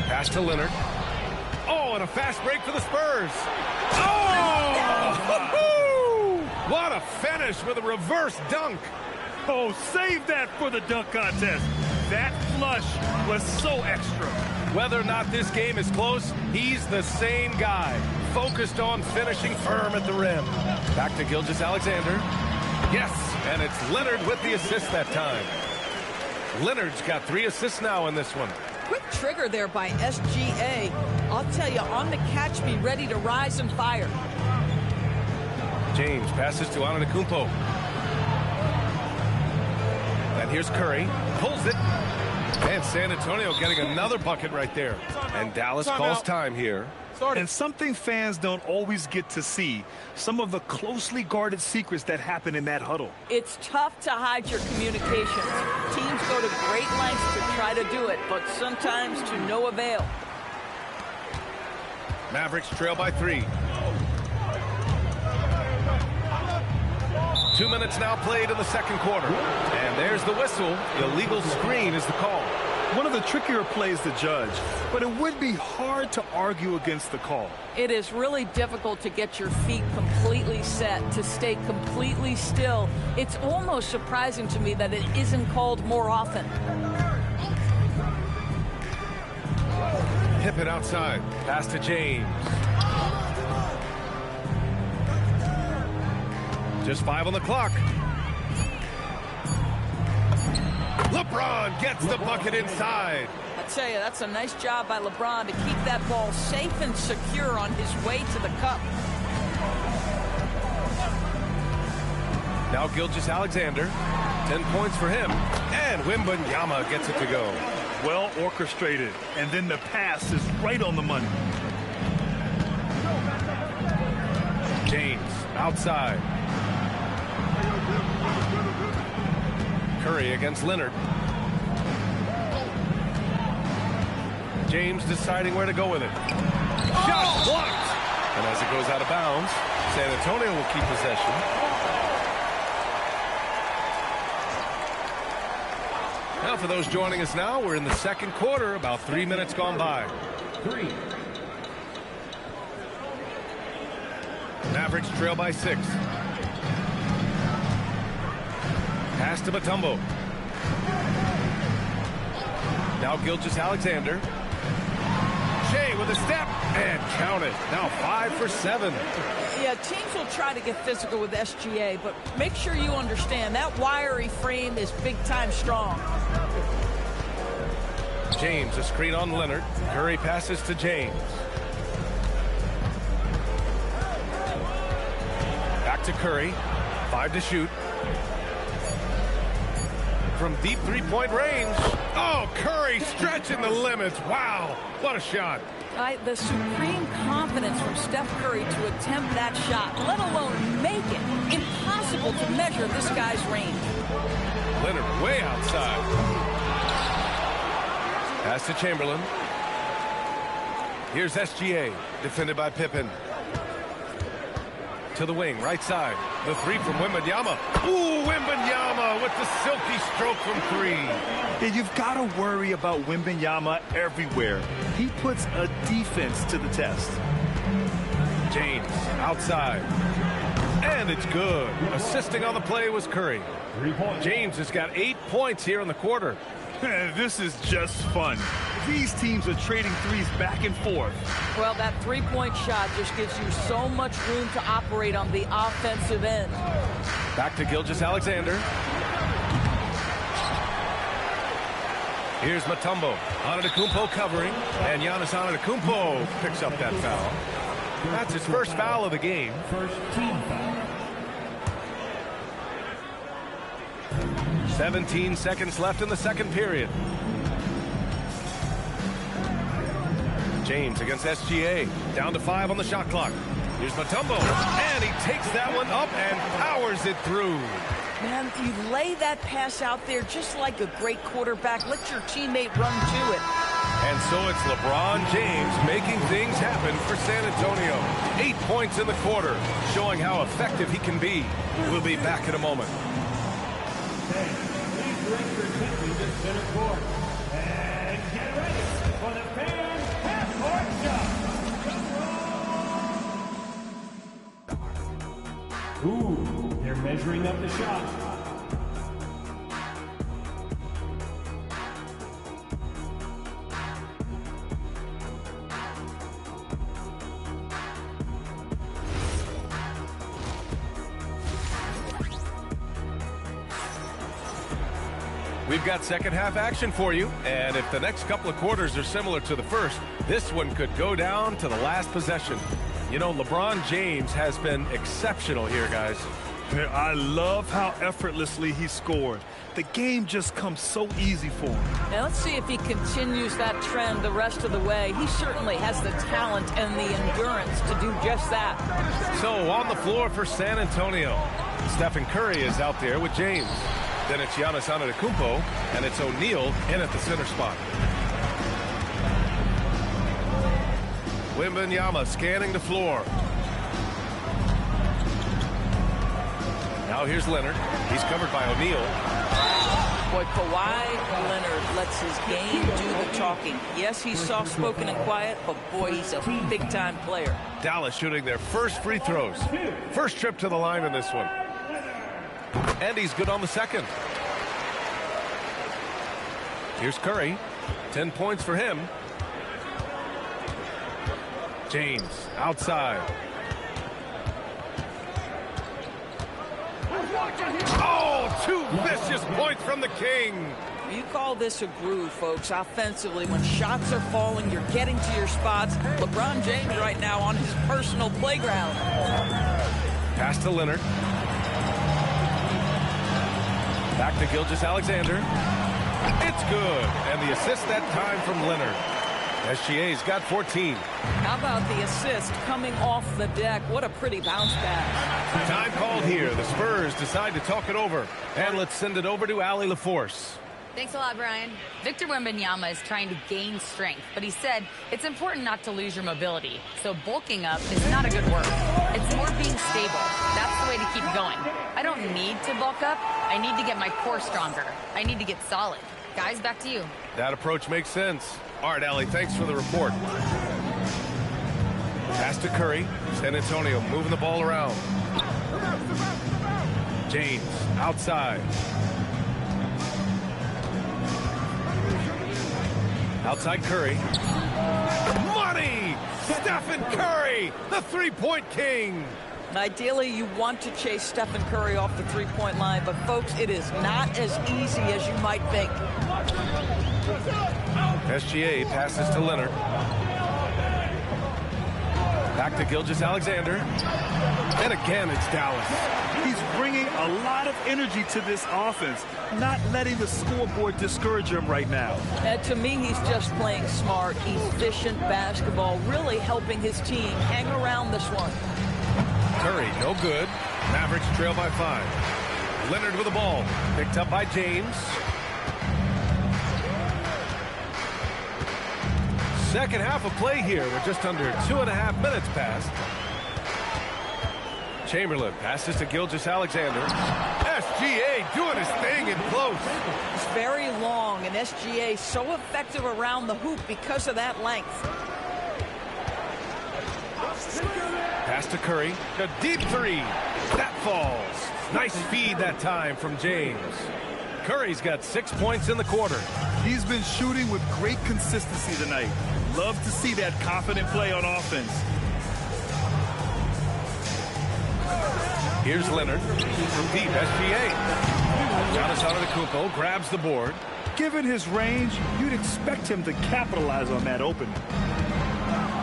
A: Pass to Leonard. Oh, and a fast break for the Spurs. Oh! What a finish with a reverse dunk.
B: Oh, save that for the dunk contest. That flush was so extra.
A: Whether or not this game is close, he's the same guy. Focused on finishing firm at the rim. Back to Gilgeous-Alexander. Yes, and it's Leonard with the assist that time. Leonard's got 3 assists now in this one.
K: Quick trigger there by SGA. I'll tell you, on the catch, be ready to rise and fire.
A: James passes to Antetokounmpo. And here's Curry. Pulls it. And San Antonio getting another bucket right there. And Dallas calls time here.
B: And something fans don't always get to see, some of the closely guarded secrets that happen in that huddle.
K: It's tough to hide your communications. Teams go to great lengths to try to do it, but sometimes to no avail.
A: Mavericks trail by 3. 2 minutes now played in the second quarter. And there's the whistle. Illegal screen is the call.
B: One of the trickier plays to judge, but it would be hard to argue against the call.
K: It is really difficult to get your feet completely set, to stay completely still. It's almost surprising to me that it isn't called more often.
A: Pippen outside. Pass to James. Just 5 on the clock. LeBron gets the bucket inside.
K: I tell you, that's a nice job by LeBron to keep that ball safe and secure on his way to the cup.
A: Now Gilgeous-Alexander. 10 points for him. And Wembanyama gets it to go.
B: Well orchestrated. And then the pass is right on the money.
A: James outside. Curry against Leonard. James deciding where to go with it. Shot blocked. And as it goes out of bounds, San Antonio will keep possession. Now for those joining us now, we're in the second quarter, about 3 minutes gone by.
E: 3.
A: Mavericks trail by 6. Pass to Mutombo. Now Gilgeous-Alexander. Shea with a step and count it. Now 5 for 7.
K: Yeah, teams will try to get physical with SGA, but make sure you understand that wiry frame is big-time strong.
A: James, a screen on Leonard. Curry passes to James. Back to Curry. 5 to shoot. From deep three-point range. Oh, Curry stretching the limits. Wow, what a shot.
K: The supreme confidence from Steph Curry to attempt that shot, let alone make it. Impossible to measure this guy's range.
A: Leonard way outside. Pass to Chamberlain. Here's SGA, defended by Pippen. To the wing, right side. The three from Wembanyama. Ooh, Wembanyama with the silky stroke from 3.
B: Yeah, you've got to worry about Wembanyama everywhere. He puts a defense to the test.
A: James, outside. And it's good. Assisting on the play was Curry. James has got 8 points here in the quarter.
B: This is just fun. These teams are trading threes back and forth.
K: Well, that three-point shot just gives you so much room to operate on the offensive end.
A: Back to Gilgeous-Alexander. Here's Mutombo. Antetokounmpo covering, and Giannis Antetokounmpo picks up that foul. That's his first foul of the game.
E: First team foul.
A: 17 seconds left in the second period. James against SGA. Down to 5 on the shot clock. Here's Mutombo. And he takes that one up and powers it through.
K: Man, you lay that pass out there just like a great quarterback. Let your teammate run to it.
A: And so it's LeBron James making things happen for San Antonio. 8 points in the quarter, showing how effective he can be. We'll be back in a moment.
E: Please direct your attention to center court. And get ready for the fan half-court shot. Ooh, they're measuring up the shot.
A: We've got second half action for you, and if the next couple of quarters are similar to the first, this one could go down to the last possession. You know, LeBron James has been exceptional here, guys.
B: I love how effortlessly he scored. The game just comes so easy for him.
K: Now let's see if he continues that trend the rest of the way. He certainly has the talent and the endurance to do just that.
A: So on the floor for San Antonio, Stephen Curry is out there with James. Then it's Giannis Antetokounmpo, and it's O'Neal in at the center spot. Wembanyama scanning the floor. Now here's Leonard. He's covered by O'Neal.
K: Boy, Kawhi Leonard lets his game do the talking. Yes, he's soft-spoken and quiet, but boy, he's a big-time player.
A: Dallas shooting their first free throws. First trip to the line in this one. And he's good on the second. Here's Curry. 10 points for him. James outside. Oh, 2 vicious points from the King.
K: You call this a groove, folks. Offensively, when shots are falling, you're getting to your spots. LeBron James right now on his personal playground.
A: Pass to Leonard. Back to Gilgeous-Alexander. It's good. And the assist that time from Leonard. SGA's got 14.
K: How about the assist coming off the deck? What a pretty bounce back.
A: Time called here. The Spurs decide to talk it over. And let's send it over to Allie LaForce.
D: Thanks a lot, Brian. Victor Wembanyama is trying to gain strength, but he said it's important not to lose your mobility. So bulking up is not a good word. It's more being stable. That's the way to keep going. I don't need to bulk up. I need to get my core stronger. I need to get solid. Guys, back to you.
A: That approach makes sense. All right, Allie, thanks for the report. Pass to Curry. San Antonio moving the ball around. James outside. Outside Curry. money! Stephen Curry, the three-point king!
K: Ideally, you want to chase Stephen Curry off the three-point line, but folks, it is not as easy as you might think.
A: SGA passes to Leonard. Back to Gilgeous-Alexander. And again, it's Dallas.
B: He's bringing a lot of energy to this offense, not letting the scoreboard discourage him right now.
K: To me, he's just playing smart, efficient basketball, really helping his team hang around this one.
A: Curry, no good. Mavericks trail by 5. Leonard with the ball. Picked up by James. Second half of play here. We're just under 2.5 minutes past. Chamberlain passes to Gilgeous-Alexander. SGA doing his thing in close.
K: It's very long, and SGA so effective around the hoop because of that length.
A: Pass to Curry. A deep three. That falls. Nice feed that time from James. Curry's got 6 points in the quarter.
B: He's been shooting with great consistency tonight. Love to see that confident play on offense.
A: Here's Leonard from deep. SGA. Giannis Antetokounmpo grabs the board.
B: Given his range, you'd expect him to capitalize on that opening.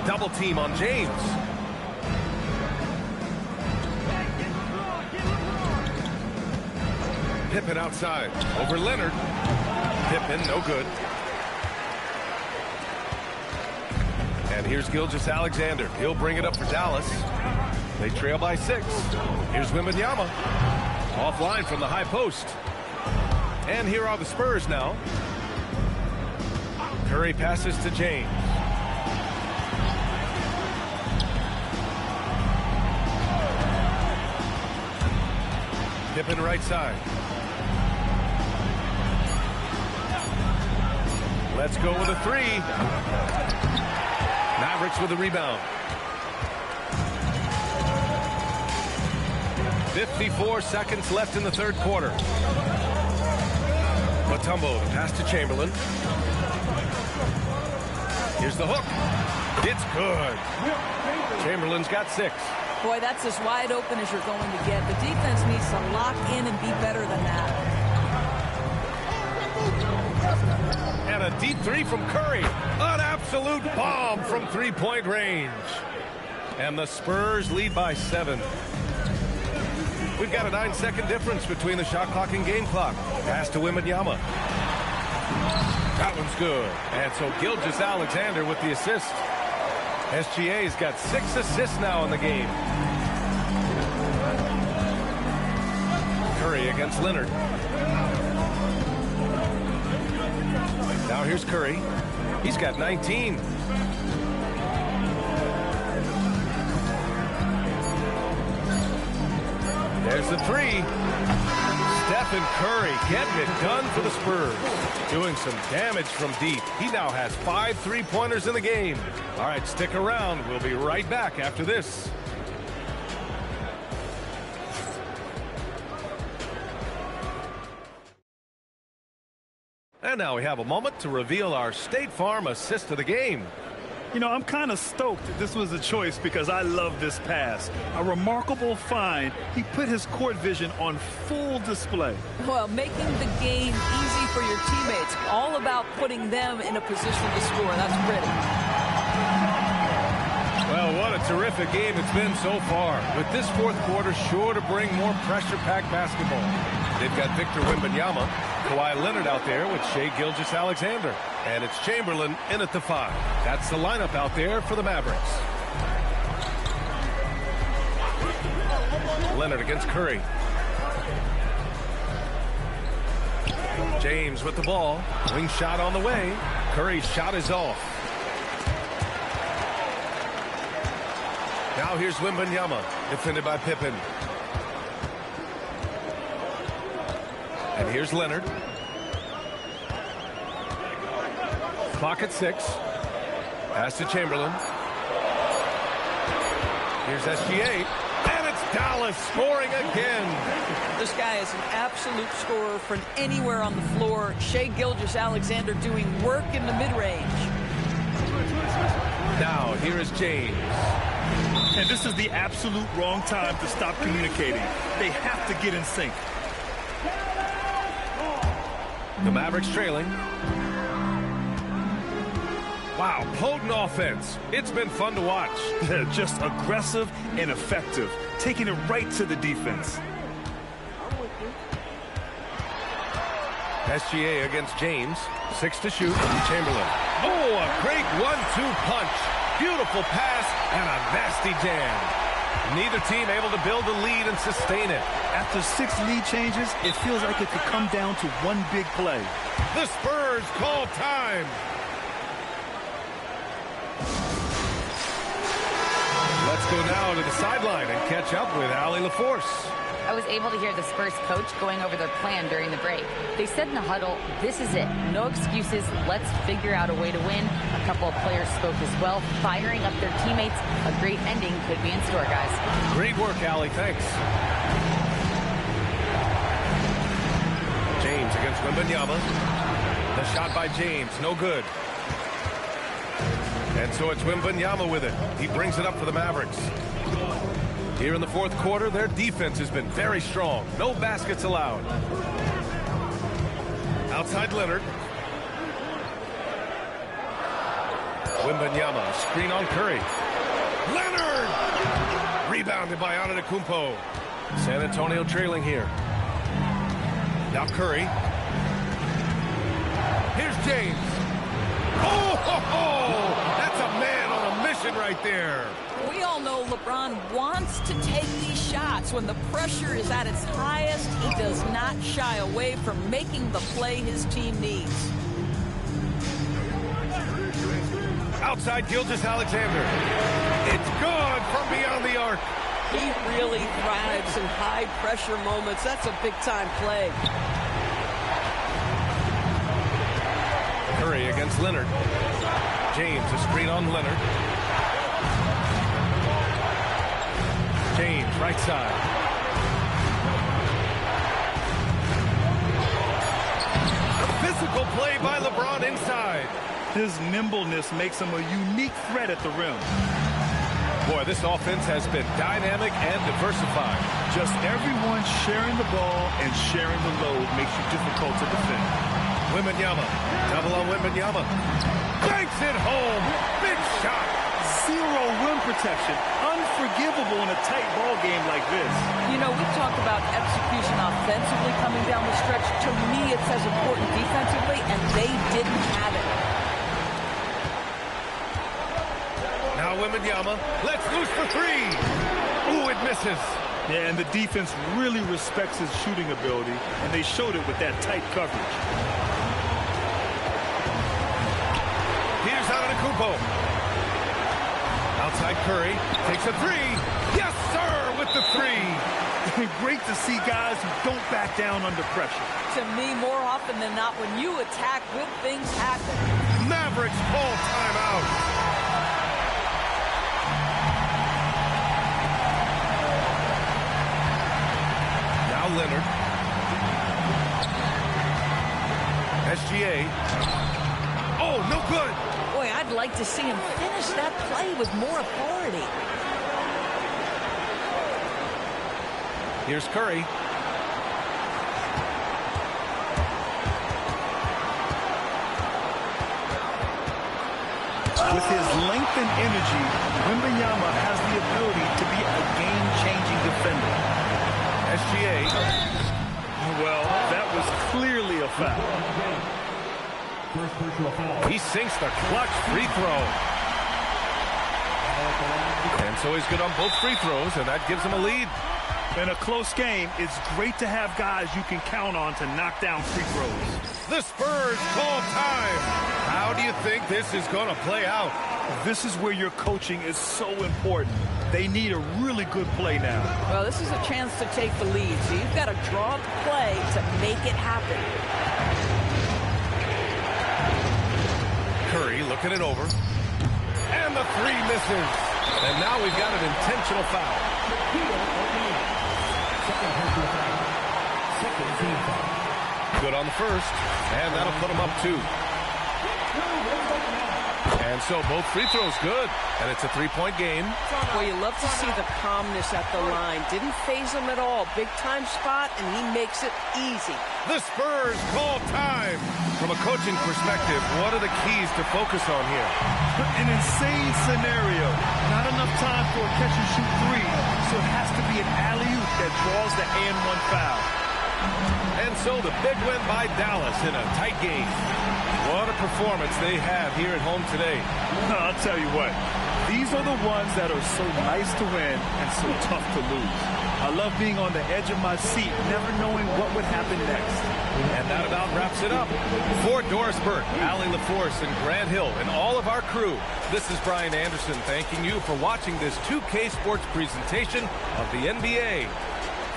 A: Double team on James. Pippen outside. Over Leonard. Pippen, no good. And here's Gilgeous-Alexander. He'll bring it up for Dallas. They trail by 6. Here's Wembanyama. Offline from the high post. And here are the Spurs now. Curry passes to James. Pippen right side. Let's go with a 3. Mavericks with the rebound. 54 seconds left in the third quarter. Mutombo, the pass to Chamberlain. Here's the hook. It's good. Chamberlain's got 6.
K: Boy, that's as wide open as you're going to get. The defense needs to lock in and be better than that.
A: And a deep 3 from Curry. An absolute bomb from three-point range. And the Spurs lead by 7. We've got a 9-second difference between the shot clock and game clock. Pass to Wembanyama. That one's good. And so Gilgeous-Alexander with the assist. SGA's got 6 assists now in the game. Curry against Leonard. Now here's Curry. He's got 19. There's the 3. Stephen Curry getting it done for the Spurs. Doing some damage from deep. He now has 5 3-pointers in the game. All right, stick around. We'll be right back after this. And now we have a moment to reveal our State Farm assist of the game.
B: You know, I'm kind of stoked this was a choice because I love this pass. A remarkable find. He put his court vision on full display.
K: Well, making the game easy for your teammates. All about putting them in a position to score. That's pretty.
A: Well, what a terrific game it's been so far. With this fourth quarter sure to bring more pressure-packed basketball. They've got Victor Wembanyama, Kawhi Leonard out there with Shai Gilgeous-Alexander. And it's Chamberlain in at the 5. That's the lineup out there for the Mavericks. Leonard against Curry. James with the ball. Wing shot on the way. Curry's shot is off. Now here's Wembanyama, defended by Pippen. And here's Leonard. Clock at 6. Pass to Chamberlain. Here's SGA. And it's Dallas scoring again.
K: This guy is an absolute scorer from anywhere on the floor. Shai Gilgeous-Alexander doing work in the mid-range.
A: Now, here is James.
B: And this is the absolute wrong time to stop communicating. They have to get in sync.
A: The Mavericks trailing. Wow, potent offense. It's been fun to watch.
B: Just aggressive and effective, taking it right to the defense.
A: SGA against James. 6 to shoot. Chamberlain. Oh, a great 1-2 punch. Beautiful pass and a nasty jam. Neither team able to build a lead and sustain it.
B: After 6 lead changes, it feels like it could come down to one big play.
A: The Spurs call time. Let's go now to the sideline and catch up with Allie LaForce.
D: I was able to hear the Spurs coach going over their plan during the break. They said in the huddle, this is it. No excuses. Let's figure out a way to win. A couple of players spoke as well, firing up their teammates. A great ending could be in store, guys.
A: Great work, Allie. Thanks. James against Wembanyama. The shot by James. No good. And so it's Wembanyama with it. He brings it up for the Mavericks. Here in the fourth quarter, their defense has been very strong. No baskets allowed. Outside Leonard. Wembanyama, screen on Curry. Leonard! Rebounded by Antetokounmpo. San Antonio trailing here. Now Curry. Here's James. Oh, ho, ho! That's a man on a mission right there.
K: We all know LeBron wants to take these shots. When the pressure is at its highest, he does not shy away from making the play his team needs.
A: Outside Gilgeous-Alexander. It's gone from beyond the arc.
L: He really thrives in high-pressure moments. That's a big-time play.
A: Curry against Leonard. James, a screen on Leonard. James, right side. A physical play by LeBron inside.
B: His nimbleness makes him a unique threat at the rim.
A: Boy, this offense has been dynamic and diversified.
B: Just everyone sharing the ball and sharing the load makes you difficult to defend.
A: Wembanyama, double on Wembanyama. Banks it home. Big shot.
B: Zero rim protection. Unforgivable in a tight ball game like this.
K: You know, we talked about execution offensively coming down the stretch. To me, it's as important defensively, and they didn't have it.
A: Now Wembanyama, let's loose for three. Ooh, it misses.
B: Yeah, and the defense really respects his shooting ability, and they showed it with that tight coverage.
A: Here's Antetokounmpo. Outside Curry, takes a three. Yes, sir, with the three.
B: Great to see guys who don't back down under pressure.
K: To me, more often than not, when you attack, good things happen.
A: Mavericks call timeout. Now Leonard. SGA. Oh, no good.
K: Boy, I'd like to see him finish that play with more authority.
A: Here's Curry.
B: With his length and energy, Wembanyama has the ability to be a game-changing defender.
A: SGA.
B: Well, that was clearly a foul.
A: He sinks the clutch free throw. And so he's good on both free throws, and that gives him a lead.
B: In a close game, it's great to have guys you can count on to knock down free throws.
A: The Spurs call time. How do you think this is going to play out?
B: This is where your coaching is so important. They need a really good play now.
K: Well, this is a chance to take the lead, so you've got to draw up the play to make it happen.
A: Curry looking it over. And the three misses. And now we've got an intentional foul. Good on the first, and that'll put him up 2. And so both free throws good. And it's a three-point game.
L: Well, you love to see the calmness at the line. Didn't faze him at all. Big-time spot, and he makes it easy.
A: The Spurs call time. From a coaching perspective, what are the keys to focus on here?
B: An insane scenario. Not enough time for a catch-and-shoot three, so it has to be an alley-oop that draws the and-one foul.
A: And so the big win by Dallas in a tight game. What a performance they have here at home today.
B: I'll tell you what, these are the ones that are so nice to win and so tough to lose. I love being on the edge of my seat, never knowing what would happen next.
A: And that about wraps it up. For Doris Burke, Allie LaForce, and Grant Hill, and all of our crew, this is Brian Anderson thanking you for watching this 2K Sports presentation of the NBA.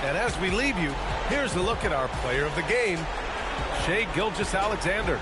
A: And as we leave you, here's a look at our player of the game, Shai Gilgeous-Alexander.